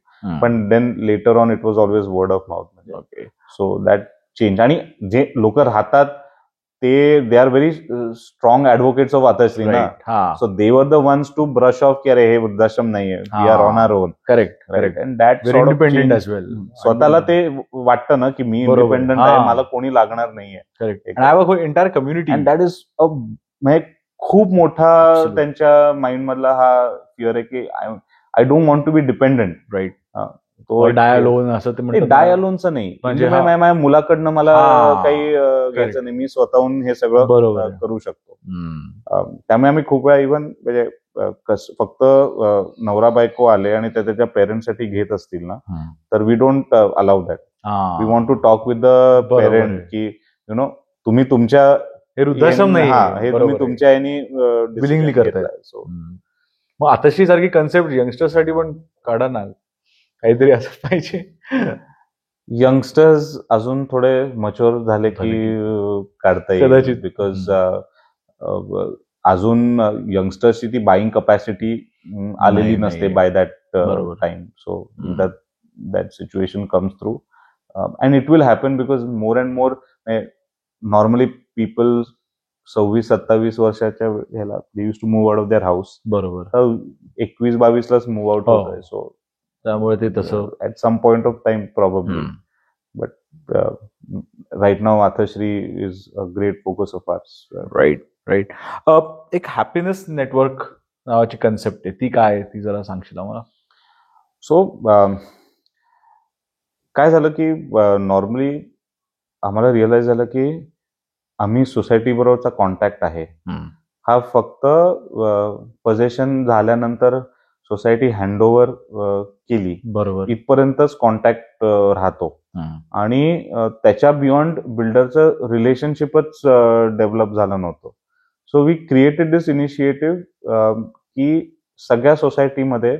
पण then later on it was always word of mouth. Okay. So that change. आणि जे लोक राहतात ते they are very strong advocates of Athashri ना. So they were the ones to brush off की अरे हे वृद्धाश्रम नाहीये, we are on our own. Correct. Correct. And that very independent as well. स्वतःला ते वाटतं ना की मी बरोबर. इंडिपेंडंट आहे, मला कोणी लागणार नाहीये. Correct. And I have a entire community. And that is म्हणजे खूप मोठा Absolutely. त्यांच्या माइंड मधला हा फिअर आहे की I don't want to be dependent. Right. तो डाय अलोन असं ते म्हणतात. डाय अलोनचं नाही, म्हणजे म्हणजे माझ्या मुलाकडनं मला हा. काही घ्यायचं नाही, मी स्वतःहून हे सगळं बरोबर. करू शकतो. त्यामुळे आम्ही खूप वेळा इव्हन म्हणजे फक्त नवरा बायको आले आणि ते त्याच्या पेरेंट्ससाठी घेत असतील ना, तर we don't allow that. We want to talk with the बरोबर. पेरेंट की यु नो तुम्ही तुमच्या हे वृद्धाश्रम नाही. हे तुम्ही तुमच्या यानी Willingly करताय. सो मग आताशी सारखी कन्सेप्ट यंगस्टरसाठी पण काढा ना, काहीतरी असं पाहिजे. यंगस्टर्स अजून थोडे मच्युअर झाले की काढता येईल. कदाचित. बिकॉज अजून यंगस्टर्सची ती बाईंग कपॅसिटी आलेली नाही, नसते नाही. बाय दॅट बरोबर. Time. So that situation comes through and it will happen because more and more normally people 26-27 वर्षाच्या ह्याला they use to move out of their house. बरोबर. 21-22लाच मूव्ह आउट हो. होत आहे. सो त्यामुळे ते तसं at some point of time probably. But right now, Athashri is a great focus of ours. Right. Right. एक हॅपीनेस नेटवर्क नावाची कन्सेप्ट आहे, ती काय आहे ती जरा सांगशील आम्हाला? सो काय झालं की नॉर्मली आम्हाला रिअलाइज झालं की आम्ही सोसायटी बरोबरचा कॉन्टॅक्ट आहे हा फक्त पोझेशन झाल्यानंतर सोसायटी हँडओव्हर केली बरोबर. इथपर्यंतच कॉन्टॅक्ट राहतो. आणि त्याच्या बियॉन्ड बिल्डरचं रिलेशनशिपच डेव्हलप झालं नव्हतं. So we created this initiative की सगळ्या सोसायटीमध्ये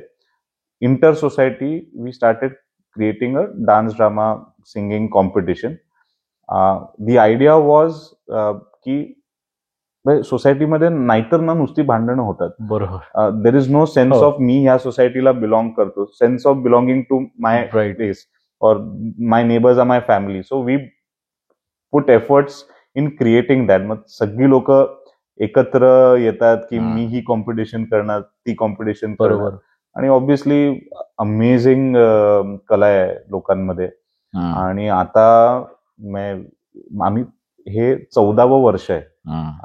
inter society we started creating a dance drama singing competition. The idea was की सोसायटीमध्ये नाहीतर ना नुसती भांडणं होतात. बरोबर. There is no sense of मी ह्या सोसायटीला बिलॉंग करतो, sense of belonging to my place or my neighbors are my family. So we put efforts in creating that. मग सगळी लोक एकत्र येतात की मी ही कॉम्पिटिशन करणार, ती कॉम्पिटिशन करणार. आणि ऑब्व्हियसली अमेझिंग कला आहे लोकांमध्ये. आणि आता आम्ही हे 14वं वर्ष आहे.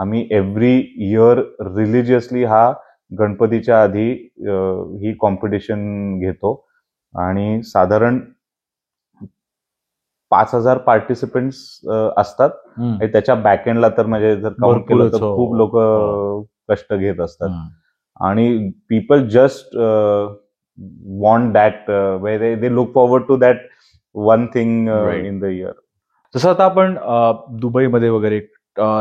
आम्ही एव्हरी इयर रिलिजियसली हा गणपतीच्या आधी ही कॉम्पिटिशन घेतो. आणि साधारण 5,000 पार्टिसिपेंट्स असतात. आणि त्याच्या बॅकएंडला तर म्हणजे जर काउंट केलं तर खूप लोक कष्ट घेत असतात. आणि people just want that way they look forward to that one thing in the year. जसं आता आपण दुबईमध्ये वगैरे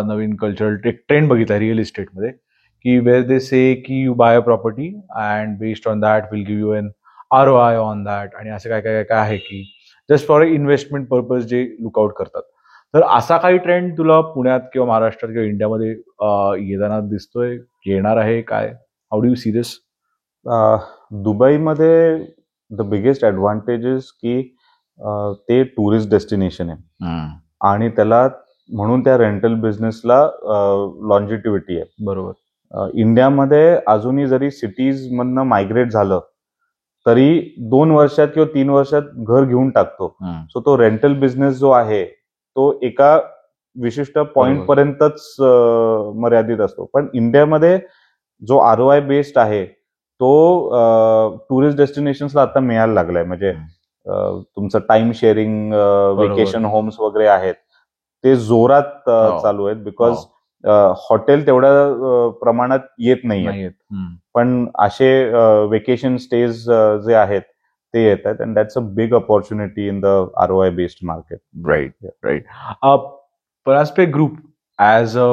नवीन कल्चरल ट्रेंड बघितला रिअल इस्टेटमध्ये की वेअर दे से की you buy a property and based on that will give you an ROI on that. आणि असं काय काय काय आहे की जस्ट फॉर इन्व्हेस्टमेंट पर्पज जे लुकआउट करतात. तर असा काही ट्रेंड तुला पुण्यात किंवा महाराष्ट्रात किंवा इंडियामध्ये येताना दिसतोय, येणार आहे काय? How do you see this? दुबईमध्ये द बिगेस्ट ऍडव्हान्टेजेस की ते टुरिस्ट डेस्टिनेशन आहे आणि त्याला म्हणून त्या रेंटल बिझनेसला लॉन्जिटिव्हिटी आहे. बरोबर. इंडियामध्ये अजूनही जरी सिटीज मधनं मायग्रेट झालं तरी 2 वर्षात किंवा 3 वर्षात घर घेऊन टाकतो. सो तो रेंटल बिझनेस जो आहे तो एका विशिष्ट पॉइंट पर्यंतच मर्यादित असतो. पण इंडियामध्ये जो ROI बेस्ड आहे तो टुरिस्ट डेस्टिनेशन्सला आता मिळायला लागलाय. म्हणजे तुमचं टाइम शेअरिंग वेकेशन होम्स वगैरे आहेत ते जोरात चालू आहेत बिकॉज हॉटेल तेवढ्या प्रमाणात येत नाहीये. पण असे वेकेशन स्टेज जे आहेत ते येत आहेत and that's a big opportunity in the ROI based market. Right. Paranjape group as a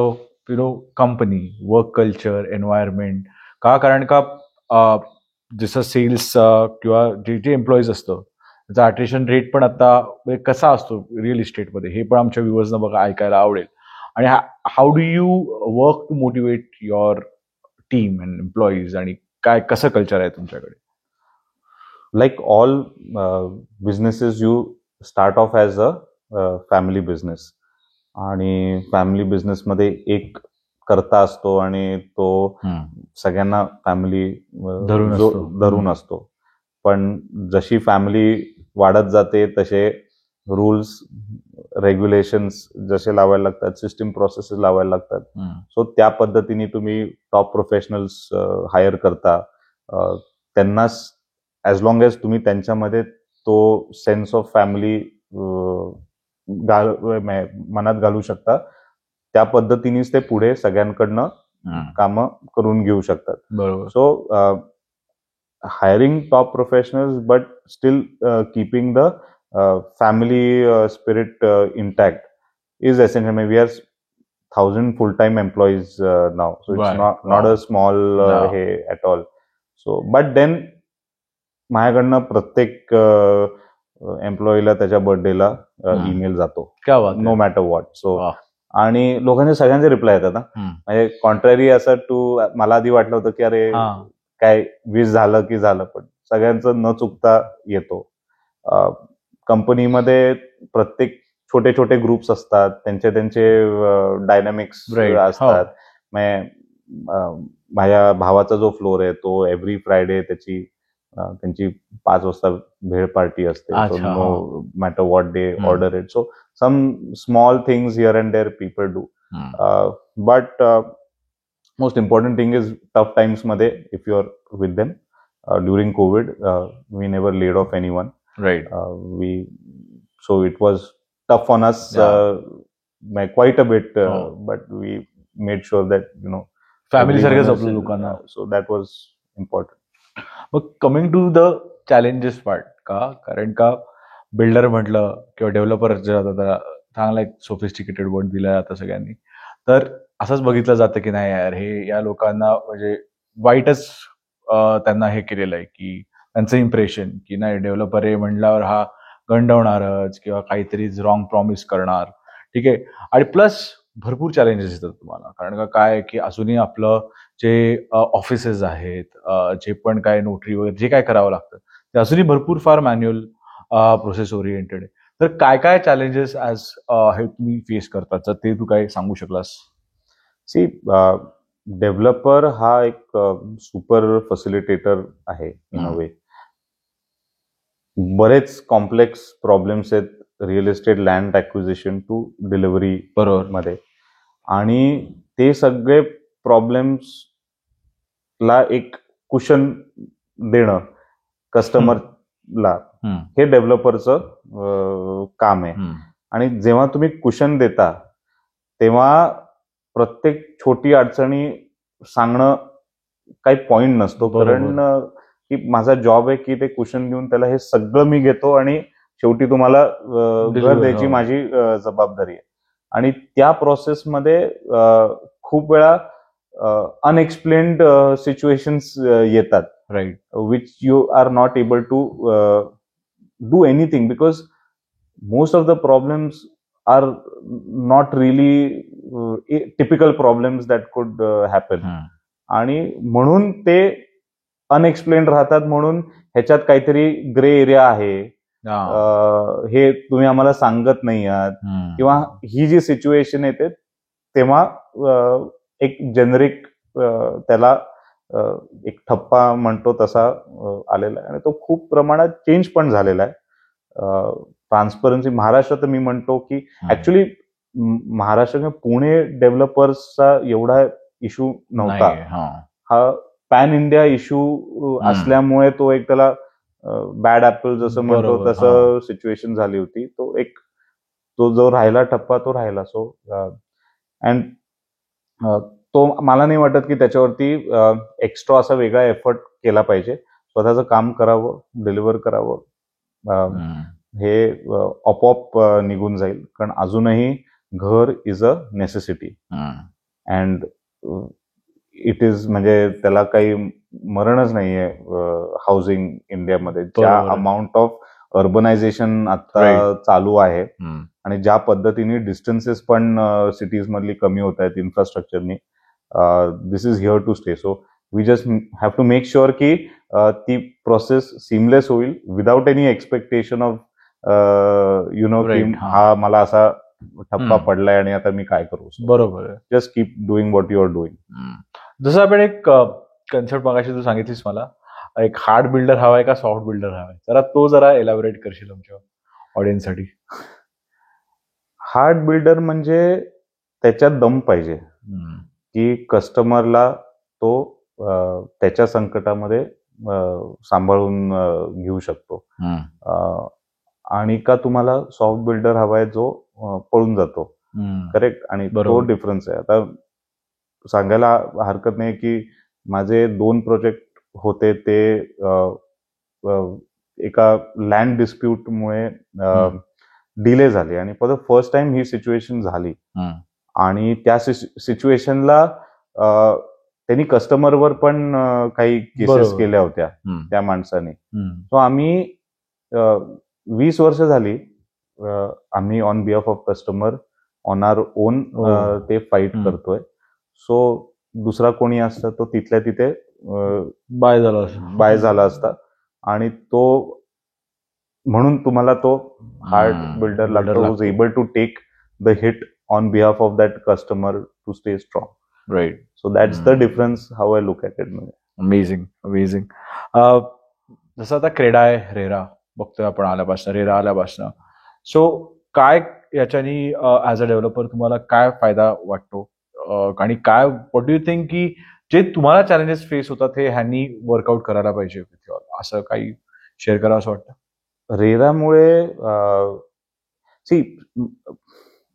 company, work culture, environment, कारण का जसं सेल्स किंवा जे एम्प्लॉईज असतं त्याचा अट्रिशन रेट पण आता कसा असतो रिअल इस्टेटमध्ये हे पण आमच्या व्ह्युअर्सना बघा ऐकायला आवडेल. आणि how do you work to motivate your team and employees आणि कसं कल्चर आहे तुमच्याकडे? Like all businesses, you start off as a family business. आणि फॅमिली बिझनेसमध्ये एक कर्ता असतो आणि तो सगळ्यांना फॅमिली धरून असतो. पण जशी फॅमिली वाढत जाते तसे रूल्स रेग्युलेशन्स जसे लावायला लागतात, सिस्टीम प्रोसेसेस लावायला लागतात. सो त्या पद्धतीने तुम्ही टॉप प्रोफेशनल्स हायर करता. त्यांनाच ॲज लॉंग एज तुम्ही त्यांच्यामध्ये तो सेन्स ऑफ फॅमिली मनात घालू शकता त्या पद्धतीनेच ते पुढे सगळ्यांकडनं कामं करून घेऊ शकतात. बरोबर. So hiring top professionals but still keeping the family spirit intact is essential. We are 1,000 full-time employees now, so it's not a small hey at all. So but then माझ्याकडनं प्रत्येक एम्प्लॉईला त्याच्या बर्थडेला ईमेल जातो, नो मॅटर व्हॉट. सो आणि लोकांचे सगळ्यांचे रिप्लाय येतात ना, म्हणजे कॉन्ट्ररी असं टू मला आधी वाटलं होतं की अरे काय विश झालं की झालं, पण सगळ्यांचं न चुकता येतो. कंपनीमध्ये प्रत्येक छोटे छोटे ग्रुप्स असतात, त्यांचे डायनामिक्स असतात. माझ्या भावाचा जो फ्लोर आहे तो एव्हरी फ्रायडे त्यांची 5 वाजता भेळ पार्टी असते. No matter what day order it. So some small things here and there people do. But most important thing is tough times मध्ये if you are with them. During COVID we never laid off anyone. Right. So it was tough on us, quite a bit, but we made sure that family सारखंच आपल्या लोकांना. So that was important. मग coming to the challenges part, कारण का बिल्डर म्हटलं किंवा डेव्हलपर चांगला एक सोफिस्टिकेटेड वर्ड दिला आता सगळ्यांनी, तर असंच बघितलं जातं की नाही यार हे या लोकांना म्हणजे वाईटच त्यांना हे केलेलं आहे की त्यांचं इम्प्रेशन की नाही डेव्हलपर आहे म्हटल्यावर हा गंडवणारच किंवा काहीतरी रॉंग प्रॉमिस करणार. ठीक आहे. आणि प्लस भरपूर चॅलेंजेस येतात तुम्हाला, कारण का काय की अजूनही आपलं जे ऑफिसेस आहेत, जे पण काय नोटरी वगैरे जे काय करावं लागतं ते अजूनही भरपूर फार मॅन्युअल प्रोसेस ओरिएंटेड आहे. तर काय चॅलेंजेस ॲज हे तुम्ही फेस करतात, तर ते तू काय सांगू शकलास? सी डेव्हलपर हा एक सुपर फॅसिलिटेटर आहे इन अ वे. बरेच कॉम्प्लेक्स प्रॉब्लेम्स आहेत real estate land acquisition to delivery मध्ये, आणि ते सगळे प्रॉब्लेम्सला एक कुशन देणं कस्टमरला हे डेव्हलपरचं काम आहे. आणि जेव्हा तुम्ही कुशन देता तेव्हा प्रत्येक छोटी अडचणी सांगणं काही पॉइंट नसतो, कारण की माझा जॉब आहे की ते कुशन देऊन त्याला हे सगळं मी घेतो आणि शेवटी तुम्हाला घर द्यायची माझी जबाबदारी आहे. आणि त्या प्रोसेसमध्ये खूप वेळा अनएक्सप्लेन्ड सिच्युएशन्स येतात, right, which you are not able to do anything because most of the problems are not really typical problems that could happen. आणि म्हणून ते अनएक्सप्लेन्ड राहतात, म्हणून ह्याच्यात काहीतरी ग्रे एरिया आहे, हे तुम्ही आम्हाला सांगत नाही आहात, किंवा ही जी सिच्युएशन येते तेव्हा एक जेनरिक त्याला एक ठप्पा म्हणतो तसा आलेला आहे. आणि तो खूप प्रमाणात चेंज पण झालेला आहे. ट्रान्सपरन्सी महाराष्ट्रात मी म्हणतो की ऍक्च्युली महाराष्ट्र पुणे डेव्हलपर्सचा एवढा इश्यू नव्हता. हा पॅन इंडिया इश्यू असल्यामुळे तो एक त्याला बॅड ऍपल जसं म्हणतो बरोबर, तसं सिच्युएशन झाली होती. तो जो राहिला टप्पा तो राहिला. सो अँड तो मला नाही वाटत की त्याच्यावरती एक्स्ट्रा असा वेगळा एफर्ट केला पाहिजे. स्वतःचं काम करावं, डिलिव्हर करावं. हे आपोआप निघून जाईल. कारण अजूनही घर is a necessity and it is म्हणजे त्याला काही मरणच नाहीये हाऊसिंग इंडियामध्ये. ज्या बरोबर. अमाऊंट ऑफ अर्बनायझेशन आता Right. चालू आहे आणि ज्या पद्धतीने डिस्टन्सेस पण सिटीज मधली कमी होत आहेत इन्फ्रास्ट्रक्चरनी, this is here to stay. So we just have to make sure की ती प्रोसेस सिमलेस होईल विदाउट एनी एक्सपेक्टेशन ऑफ की Right, हा. हा मला असा ठप्पा पडलाय आणि आता मी काय करू. बरोबर. Just keep doing what you are doing. जसं आपण एक कन्सेप्ट मगाशी तू सांगितलीस मला, एक हार्ड बिल्डर हवाय का सॉफ्ट बिल्डर हवाय, जरा एलॅबोरेट करशील आमच्या ऑडियन्ससाठी. हार्ड बिल्डर म्हणजे त्याच्यात दम पाहिजे की कस्टमरला तो त्याच्या संकटामध्ये सांभाळून घेऊ शकतो. आणि का तुम्हाला सॉफ्ट बिल्डर हवाय जो पळून जातो. करेक्ट. आणि तो बरोबर. डिफरन्स आहे. आता सांगायला हरकत नाही की माझे 2 प्रोजेक्ट होते ते एका लँड डिस्प्यूटमुळे डिले झाले आणि for the first time he situation झाली. आणि त्या सिच्युएशनला त्यांनी कस्टमरवर पण काही केसेस बरोबर. केल्या होत्या त्या माणसाने. सो आम्ही 20 वर्ष झाली आम्ही on behalf of customer on our own ते फाईट करतोय. सो दुसरा कोणी असता तो तिथल्या तिथे बाय झाला असता. आणि तो म्हणून तुम्हाला तो हार्ड बिल्डर लागतो, who is able to take the hit on behalf of that customer to stay strong. Right. So that's the difference how I look at it. Amazing. जसं आता क्रेडा आहे, रेरा बघतोय आपण रेरा आल्यापासून. सो काय याच्यानी ऍज अ डेव्हलपर तुम्हाला काय फायदा वाटतो आणि काय व्हॉट डू यू थिंक की जे तुम्हाला चॅलेंजेस फेस होतात हे ह्यांनी वर्कआउट करायला पाहिजे, असं काही शेअर करा असं वाटतं? रेरामुळे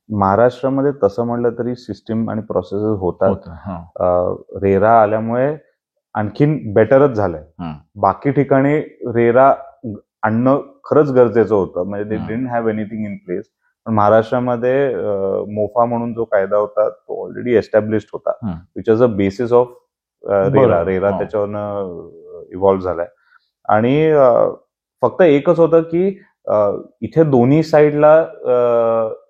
महाराष्ट्रामध्ये तसं म्हणलं तरी सिस्टीम आणि प्रोसेसेस होतात. रेरा आल्यामुळे आणखीन बेटरच झालंय. बाकी ठिकाणी रेरा आणणं खरंच गरजेचं होतं. म्हणजे they didn't have anything in place. पण महाराष्ट्रामध्ये मोफा म्हणून जो कायदा होता तो ऑलरेडी एस्टॅब्लिश्ड होता, which is a basis of RERA त्याच्यावरनं इव्हॉल्व्ह झालाय. आणि फक्त एकच होतं की इथे दोन्ही साईडला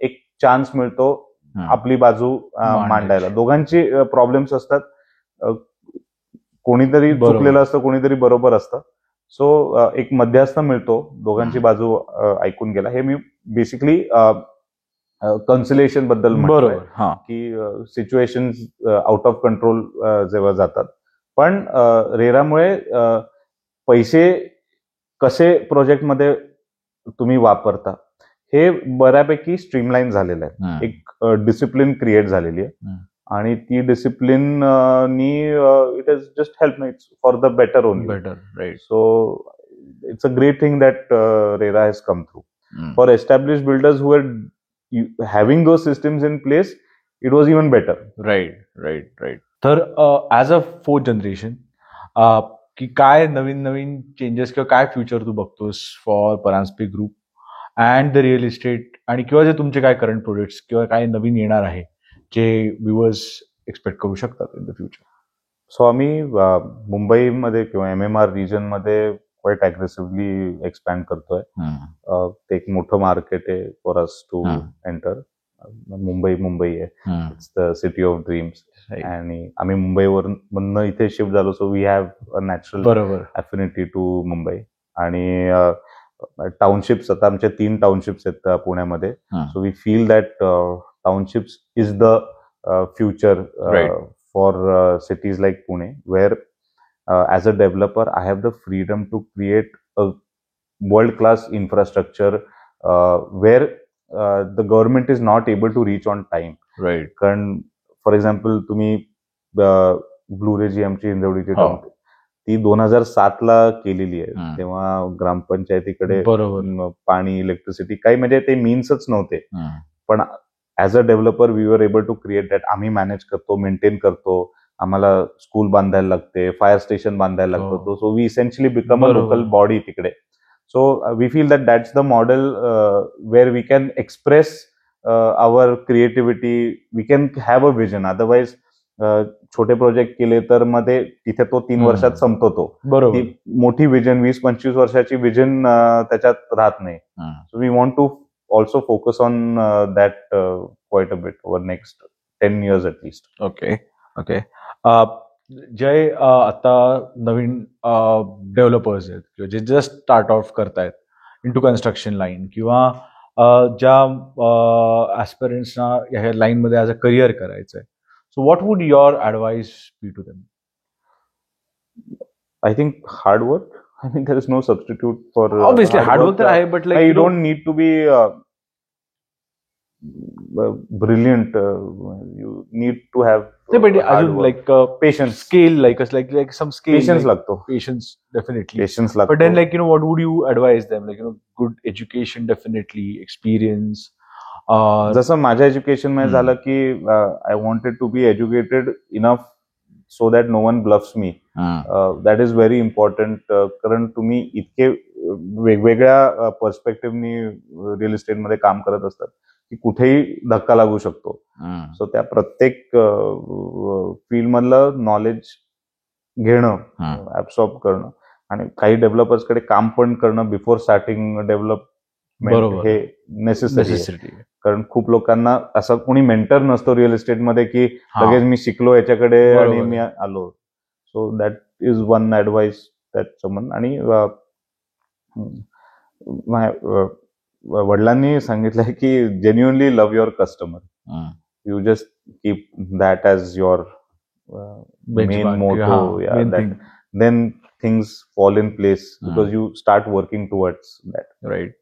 एक चान्स मिळतो आपली बाजू मांडायला. दोघांची प्रॉब्लेम्स असतात. कोणीतरी चुकलेलं असतं, कोणीतरी बरोबर असतं. सो एक मध्यस्थ मिळतो दोघांची बाजू ऐकून गेला. हे मी बेसिकली कन्सिलेशन बद्दल म्हणतोय की सिच्युएशन आउट ऑफ कंट्रोल जेव्हा जातात. पण रेरामुळे पैसे कसे प्रोजेक्टमध्ये तुम्ही वापरता हे बऱ्यापैकी स्ट्रीमलाईन झालेलं आहे. एक डिसिप्लिन क्रिएट झालेली आहे आणि ती discipline it is just help it's for the better only. Right. So it's a great thing that RERA has come through. For established builders who are having those systems in place it was even better. Right. तर ऍज अ फोर्थ जनरेशन की काय नवीन चेंजेस किंवा काय फ्युचर तू बघतोस for Paranjape group and the real estate, आणि किंवा जे तुमचे काय करंट प्रोजेक्ट्स किंवा काय नवीन येणार आहे जे व्ह्युअर्स एक्सपेक्ट करू शकतात इन द फ्युचर? सो आम्ही मुंबईमध्ये किंवा MMR रिजनमध्ये क्वाईट अग्रेसिव्हली एक्सपॅन्ड करतोय. ते एक मोठं मार्केट आहे for us to enter. Mumbai आहे. It's the city of dreams. आणि आम्ही मुंबईवरून इथे शिफ्ट झालो. So we have a natural affinity to Mumbai. आणि टाउनशिप्स आता आमच्या 3 टाउनशिप्स आहेत पुण्यामध्ये. So we feel that townships is the future for cities like Pune, where as a developer I have the freedom to create a world class infrastructure where the government is not able to reach on time. Right. कारण फॉर एक्झाम्पल तुम्ही ब्लू रेजी आमची हिंजवडीची टाउन, ती 2007ला केलेली आहे. हम्म. तेव्हा ग्रामपंचायतीकडे बरोबर. पाणी, इलेक्ट्रिसिटी काही म्हणजे ते मीन्सच नव्हते. हम्म. पण as a developer we were able to create that. आम्ही मॅनेज करतो, मेंटेन करतो. आम्हाला स्कूल बांधायला लागते, फायर स्टेशन बांधायला हो. लागतो. So we essentially become a बरोबर. लोकल बॉडी तिकडे. So we feel that that's the model where we can express our creativity. We can have a vision. Otherwise छोटे प्रोजेक्ट केले तर मग ते तिथे तो 3 वर्षात संपतो. तो बरोबर. ती मोठी विजन 20-25 वर्षाची विजन त्याच्यात राहत नाही. So we want to also focus on that quite a bit over next 10 years at least. Okay. Okay. Jay, आता नवीन डेव्हलपर्स आहेत किंवा जे जस्ट स्टार्ट ऑफ करतायत इंटू कन्स्ट्रक्शन लाईन किंवा ज्या ऍस्पिरंट्सना ह्या लाईनमध्ये ॲज अ करिअर करायचं आहे. So what would your advice be to them? I think hard work. I mean, there is no substitute for obviously hard work तर आहे, but like you don't need to be brilliant. You need to have hard अजून work. Like Patience. Scale like some scale Patience लागतो. Patience definitely. Patience But then, लागतो. what would you advise them? Good education, definitely, experience. जसं माझ्या एज्युकेशन मध्ये हम्म. झालं की I wanted to be educated enough so that no one bluffs me. That is very important. कारण तुम्ही इतके वेगवेगळ्या पर्स्पेक्टिव्हनी रिअल इस्टेटमध्ये काम करत असतात की कुठेही धक्का लागू शकतो. सो त्या प्रत्येक फील्डमधलं नॉलेज घेणं, ऍब्सॉर्ब करणं आणि काही डेव्हलपर्सकडे काम पण करणं बिफोर स्टार्टिंग डेव्हलपमेंट बरोबर. हे नेसेसरी. नेसेसिटी. कारण खूप लोकांना असं कोणी मेंटर नसतो रिअल इस्टेटमध्ये की हा. लगेच मी शिकलो याच्याकडे बरोबर. आणि मी आलो. So that is one advice that someone. आणि वडिलांनी सांगितलंय की genuinely love your customer. You just keep that as your main Benchmark. Motto. Main thing. Then things fall in place because you start working towards that. Right.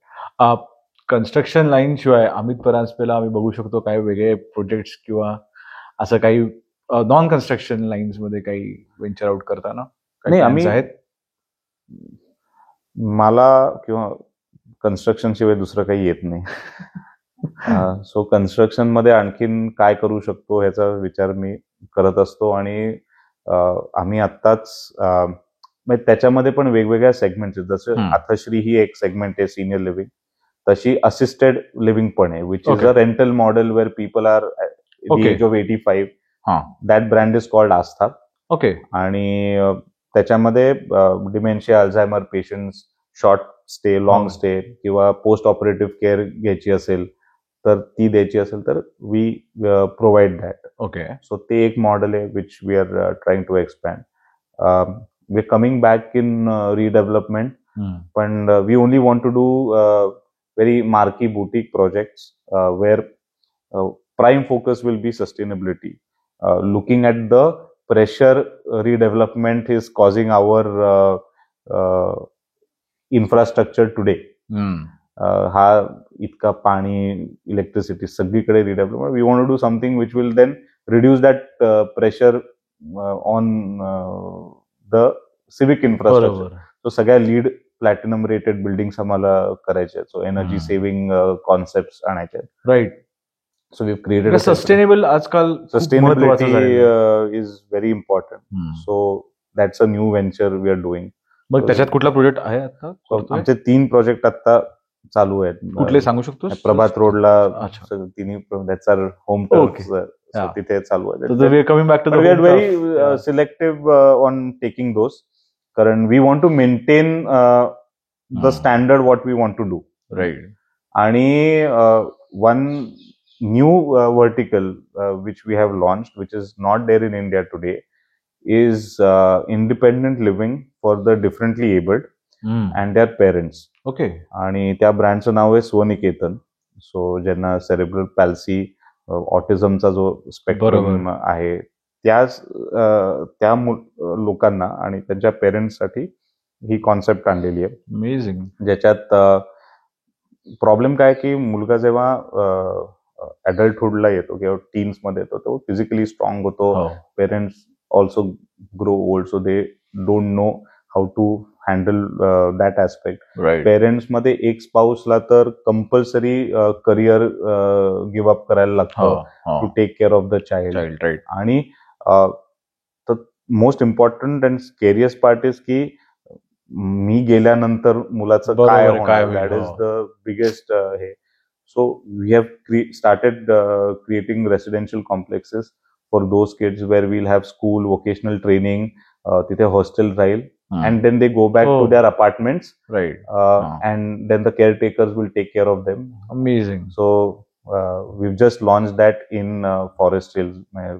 Construction line शिवाय अमित परांजपेला आम्ही बघू शकतो काय वेगळे प्रोजेक्ट्स किंवा असं काही नॉन कन्स्ट्रक्शन लाईन्स मध्ये काही व्हेंचर आउट करताना काही नाही, plans आम्ही आहेत? मला किंवा कन्स्ट्रक्शन शिवाय दुसरं काही येत नाही. सो कन्स्ट्रक्शन मध्ये आणखीन काय करू शकतो ह्याचा विचार मी करत असतो. आणि आम्ही आत्ताच म्हणजे त्याच्यामध्ये पण वेगवेगळ्या सेगमेंट आहेत. जसं आथश्री ही एक सेगमेंट आहे सिनियर लिव्हिंग, तशी असिस्टेड लिव्हिंग पण आहे which is a rental model where people are age of 85. That brand is called Aastha. Okay. आणि त्याच्यामध्ये dementia, Alzheimer patients, short stay, long stay किंवा पोस्ट ऑपरेटिव्ह केअर घ्यायची असेल तर ती द्यायची असेल तर we provide that. Okay. So ते एक मॉडेल आहे which we are trying to expand. We are coming back in redevelopment, पण we only want to do very marquee boutique projects where prime focus will be sustainability. Looking at the pressure redevelopment is causing our infrastructure today. हा इतका पाणी, इलेक्ट्रिसिटी सगळीकडे redevelopment. We want to do something which will then reduce that pressure on the civic infrastructure. So सगळ्या लीड प्लॅटिनम रेटेड बिल्डिंग्स आम्हाला करायचे. सो एनर्जी सेव्हिंग कॉन्सेप्ट आणायचे. Right. So we created sustainable. आजकाल sustainability is very important. So that's a new venture we are doing. मग त्याच्यात कुठला प्रोजेक्ट आहे आता? आमचे 3 प्रोजेक्ट आता चालू आहेत. कुठले सांगू शकतो? प्रभात रोडला तिन्ही, दॅट्स आवर होम टर्फ. तिथे चालू आहे. Coming back to we are very selective on taking those. कारण we want to maintain the standard what we want to do. Right. आणि one new vertical which we have launched which is not there in India today is independent living for the differently abled and their parents. Okay. आणि त्या ब्रँडचं नाव आहे स्वनिकेतन. सो ज्यांना सेरेब्रल पॅल्सी, ऑटिझमचा जो स्पेक्ट्रम आहे त्या लोकांना आणि त्यांच्या पेरेंट्ससाठी ही कॉन्सेप्ट आणलेली आहे. अमेझिंग. ज्याच्यात प्रॉब्लेम काय की मुलगा जेव्हा अडल्टहुडला येतो किंवा टीन्स मध्ये येतो तो फिजिकली स्ट्रॉंग होतो. Parents also grow old, so they don't know how to handle that aspect. Right parents मध्ये एक स्पाऊसला तर कंपल्सरी करिअर गिव्ह अप करायला लागतं to take care of the child. Child right आणि most important and scariest part is की मी गेल्यानंतर मुलाचं बरोबर काय आहे, काय होणार, होईल, दॅट इज हो. द बिगेस्ट हे. So we have started creating residential complexes for those kids where will have school, vocational training, तिथे हॉस्टेल राहील, and then they go back to Oh. their apartments, right and then the caretakers will take care of them. Amazing. So we've just launched that in Forest Hills,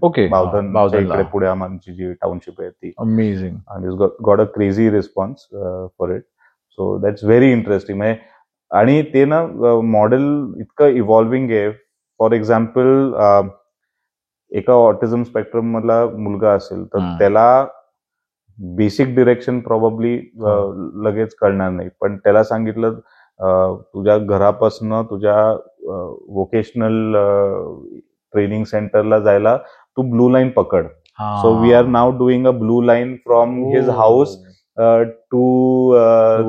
Okay. बावधनच्या बावधनला. इकडे पुढे आमची जी टाउनशिप आहे ती, amazing. and it's got a crazy response for it. So that's very interesting. आणि ते ना मॉडेल इतकं इव्हॉल्विंग आहे. फॉर एक्झाम्पल एका ऑटिझम स्पेक्ट्रम मधला मुलगा असेल तर त्याला बेसिक डिरेक्शन प्रॉब्ली लगेच कळणार नाही, पण त्याला सांगितलं तुझ्या घरापासून तुझ्या वोकेशनल ट्रेनिंग सेंटरला जायला तू ब्लू लाईन पकड. So we are now doing a blue line from his house to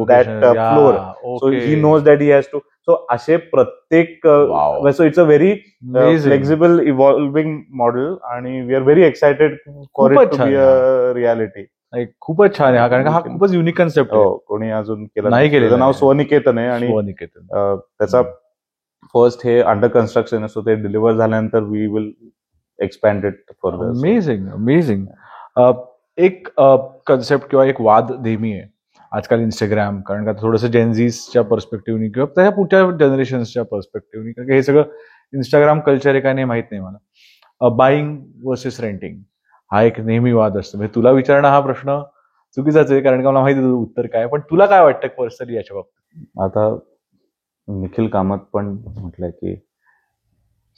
that floor. So he knows that he has to. So असे प्रत्येक, so it's a very flexible evolving model, आणि we are very excited for it to be a reality. खूपच छान आहे, कारण का हा खूपच युनिक कन्सेप्ट आहे. कोणी अजून केलं नाही केलेलं त्याचं नाव आहे. स्वनिकेतन आहे, आणि स्वनिकेतन. त्याचा फर्स्ट हे अंडर कन्स्ट्रक्शन असतो, ते डिलिव्हर झाल्यानंतर we will expand it further. Amazing amazing. एक कन्सेप्ट किंवा एक वाद नेहमी आहे आजकाल इंस्टाग्राम, कारण का थोडंसं जेनझीसच्या पर्स्पेक्टिव्हनी किंवा त्याच्या पुढच्या जनरेशन्सच्या पर्स्पेक्टिव्हनी, कारण हे सगळं इंस्टाग्राम कल्चर आहे काय नाही माहित नाही मला. बाईंग वर्सेस रेंटिंग हा एक नेहमी वाद असतो. म्हणजे तुला विचारणं हा प्रश्न चुकीचाच आहे, कारण का मला माहिती आहे उत्तर काय, पण तुला काय वाटतं पर्सनली याच्या बाबतीत? आता निखिल कामत पण म्हटलंय की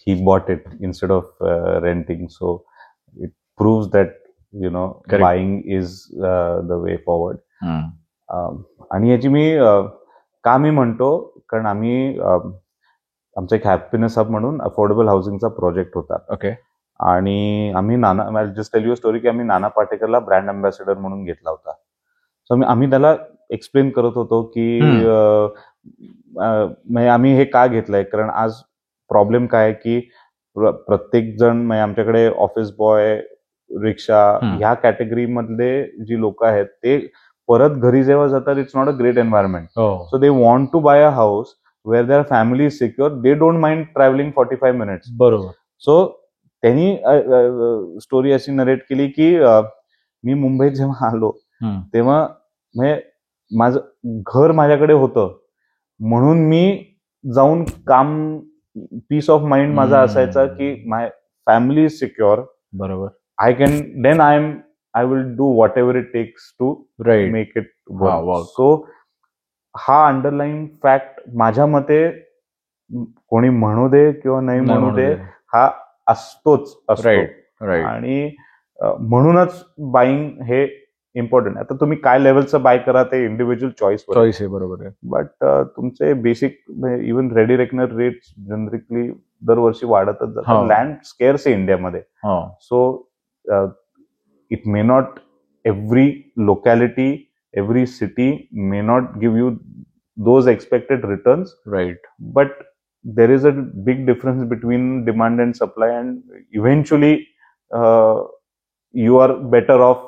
he bought it instead of renting, so it proves that Correct. Buying is the way forward. आणि याची मी का मी म्हणतो, कारण आम्ही आमचा एक हॅपीनेस हब म्हणून अफोर्डेबल हाऊसिंगचा प्रोजेक्ट होता. ओके. आणि आम्ही जस्ट टेल यू स्टोरी की आम्ही नाना पाटेकरला ब्रँड अँबॅसेडर म्हणून घेतला होता. सो आम्ही त्याला एक्सप्लेन करत होतो की आम्ही हे का घेतलंय, कारण आज प्रॉब्लेम काय आहे की प्रत्येक जण आमच्याकडे ऑफिस बॉय, रिक्षा ह्या कॅटेगरी मधले जी लोक आहेत ते परत घरी जेव्हा जातात, it's not a great environment. So they want to buy a house where their family is secure, they don't mind travelling 45 minutes. बरोबर. सो त्यांनी स्टोरी अशी नरेट केली की मी मुंबईत जेव्हा आलो तेव्हा म्हणजे माझं घर माझ्याकडे होतं, म्हणून मी जाऊन काम, पीस ऑफ माइंड माझा असायचा की माय फॅमिली इज सिक्युअर. बरोबर. I can then I will do whatever it takes to make it work. So हा अंडरलाईन फॅक्ट माझ्या मते कोणी म्हणू दे किंवा नाही म्हणू दे, हा असतोच असतो. आणि म्हणूनच बाईंग हे इम्पॉर्टंट. आता तुम्ही काय लेवलचं बाय करा ते इंडिव्हिज्युअल चॉईस आहे. बरोबर आहे. बट तुमचे basic even ready reckoner rates generally दरवर्षी वाढतच जातात. लँड स्केअर्स आहे इंडियामध्ये. So it may not every locality, every city may not give you those expected returns. Right. But there is a big difference between demand and supply, and eventually you are better off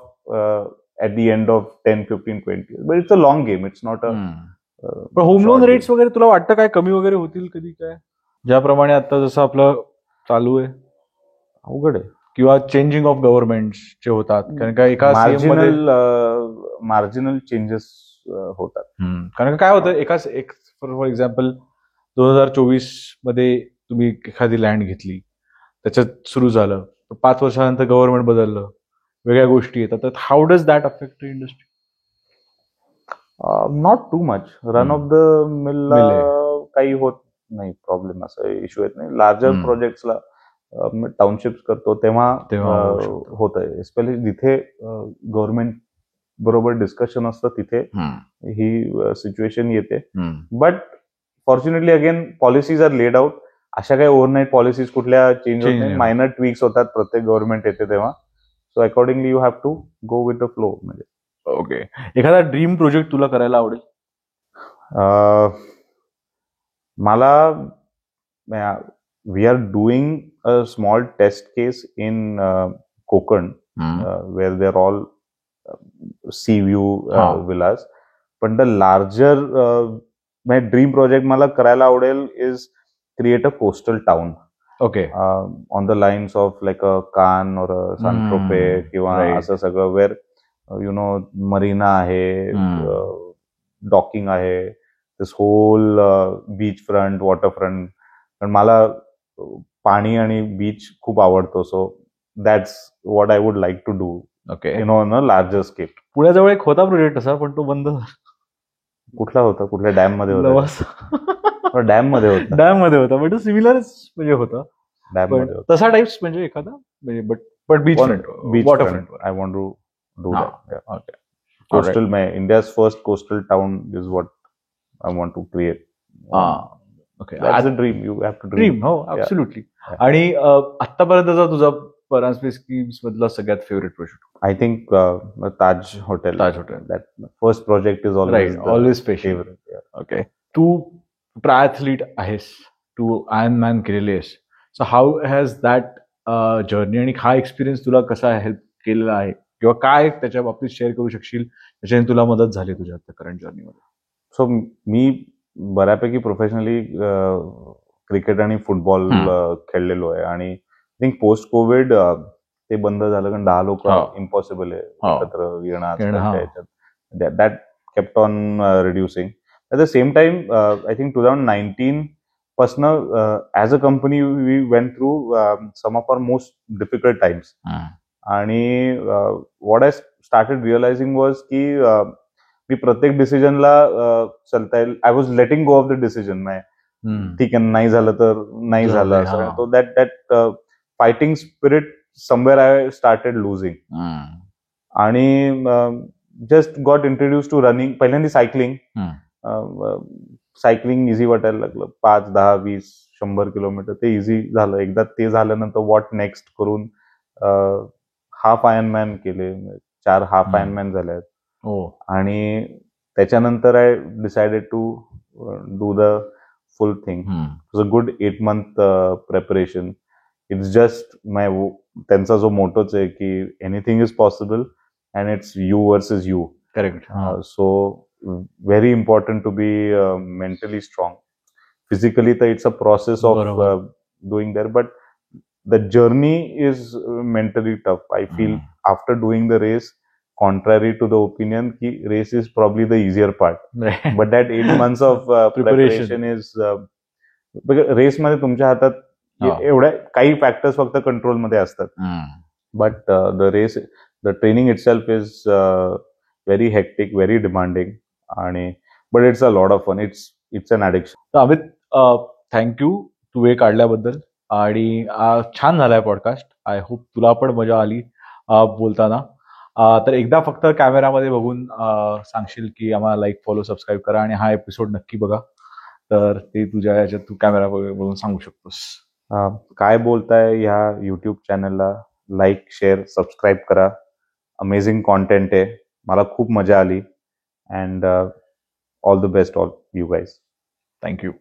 at the end of 10, 15, 20 years. But it's a long game. It's not a पण होम लोन रेट्स वगैरे तुला वाटतं काय कमी वगैरे होतील कधी काय, ज्याप्रमाणे आता जसं आपलं चालू आहे? अवघड आहे. किंवा चेंजिंग ऑफ गव्हर्नमेंटचे होतात, कारण का एका मार्जिनल चेंजेस होतात. कारण काय होतं, एक फॉर एक्झाम्पल 2024 मध्ये तुम्ही एखादी लँड घेतली, त्याच्यात सुरू झालं, 5 वर्षानंतर गव्हर्नमेंट बदललं, वेगळ्या गोष्टी येतात, तर how does that affect industry? Not too much. Run of the mill काही होत नाही, प्रॉब्लेम असा इश्यू येत नाही. लार्जर प्रोजेक्ट्सला टाउनशिप्स करतो तेव्हा होत आहे, स्पेशली जिथे गव्हर्नमेंट बरोबर डिस्कशन असतं तिथे ही सिच्युएशन येते. But fortunately again policies are laid out. अशा काही ओव्हरनाईट पॉलिसीज कुठल्या चेंज होत नाही, मायनर ट्विक्स होतात प्रत्येक गव्हर्नमेंट येते तेव्हा. So accordingly you have to go with the flow. म्हणजे ओके, एखादा ड्रीम प्रोजेक्ट तुला करायला आवडेल? मला we are doing a small test case in Konkan where they are all sea view villas. पण द लार्जर ड्रीम प्रोजेक्ट मला करायला आवडेल is create a coastal town okay, on the lines of like a Cannes or Saint Tropez किंवा right. असं सगळं वेअर यु नो मरीना आहे, डॉकिंग आहे, this whole beach front, water front. पण मला पाणी आणि बीच खूप आवडतो. So that's what I would like to do okay. You know on a larger scale. पुण्याजवळ एक होता प्रोजेक्ट असा, पण तो बंद झाला. कुठला होता? कुठल्या डॅम मध्ये होता? लवासा. डॅम मध्ये होता. डॅम मध्ये होता, बट सिमिलरच म्हणजे होता. डॅम पण मध्ये होता. तसा टाइप्स म्हणजे एखादा म्हणजे but beach front, beach water front. Front. I want to do हा. That. Okay, Coastal, India's first coastal town is what I want to create. Okay. That's a dream. You have to dream. Dream, हो, ऍब्सोल्युटली. Yeah. आणि आतापर्यंतचा तुझा परांजपे स्कीम्स मधला सगळ्यात favourite project? I think Taj Hotel. Taj hotel. That first project is always right, always special. favorite. Yeah. Okay, तू ट्रायथलीट आहेस, तू आयर्नमॅन केलेली आहेस. So how has that journey आणि हा एक्सपिरियन्स तुला कसा हेल्प केलेला आहे, किंवा काय त्याच्या बाबतीत शेअर करू शकशील त्याच्याने तुला मदत झाली तुझ्या आता करंट जर्नीमध्ये? सो मी बऱ्यापैकी प्रोफेशनली क्रिकेट आणि फुटबॉल खेळलेलो आहे. आणि आय थिंक पोस्ट कोविड ते बंद झालं, कारण 10 लोक इम्पॉसिबल आहे एकत्र येणं. That kept on reducing. At the same time I think 2019 पासनं as a company we went through some of our most difficult times. आणि what I started realising was की मी प्रत्येक डिसिजनला चलता येईल. I was letting go of the decision. ठीक आहे, नाही झालं तर नाही झालं असं. तो that fighting spirit somewhere I started losing. आणि just got introduce to running. पहिल्यांदा सायकलिंग इझी वाटायला लागलं. 5, 10, 20, 100 किलोमीटर ते इझी झालं. एकदा ते झाल्यानंतर व्हॉट नेक्स्ट करून हाफ आयर्नमॅन केले, 4 हाफ आयर्नमॅन झाल्यात. आणि त्याच्यानंतर I decided to do the full thing. It's a good 8 month preparation. It's just त्यांचा जो मोटोच आहे की anything is possible and it's you versus you. Correct. So very important to be mentally strong. Physically तर it's a process of doing there, but the journey is mentally tough. I feel after doing the race, contrary to the opinion, ki race is probably the easier part. But that 8 months of preparation is because race मध्ये तुमच्या हातात एवढ्या काही फॅक्टर्स फक्त कंट्रोल मध्ये असतात. But the training itself is very hectic, very demanding. आणि but it's a lot of fun. It's an addiction. तर अमित, थँक्यू तू वेळ काढल्याबद्दल. आणि छान झालाय पॉडकास्ट. आय होप तुला पण मजा आली बोलताना. तर एकदा फक्त कॅमेरामध्ये बघून सांगशील की आम्हाला लाईक, फॉलो, सबस्क्राईब करा आणि हा एपिसोड नक्की बघा. तर ते तुझ्या याच्यात तू कॅमेरा बघून सांगू शकतोस. काय बोलताय ह्या युट्यूब चॅनलला लाईक, शेअर, सबस्क्राईब करा. अमेझिंग कॉन्टेंट आहे. मला खूप मजा आली. And all the best all you guys. Thank you.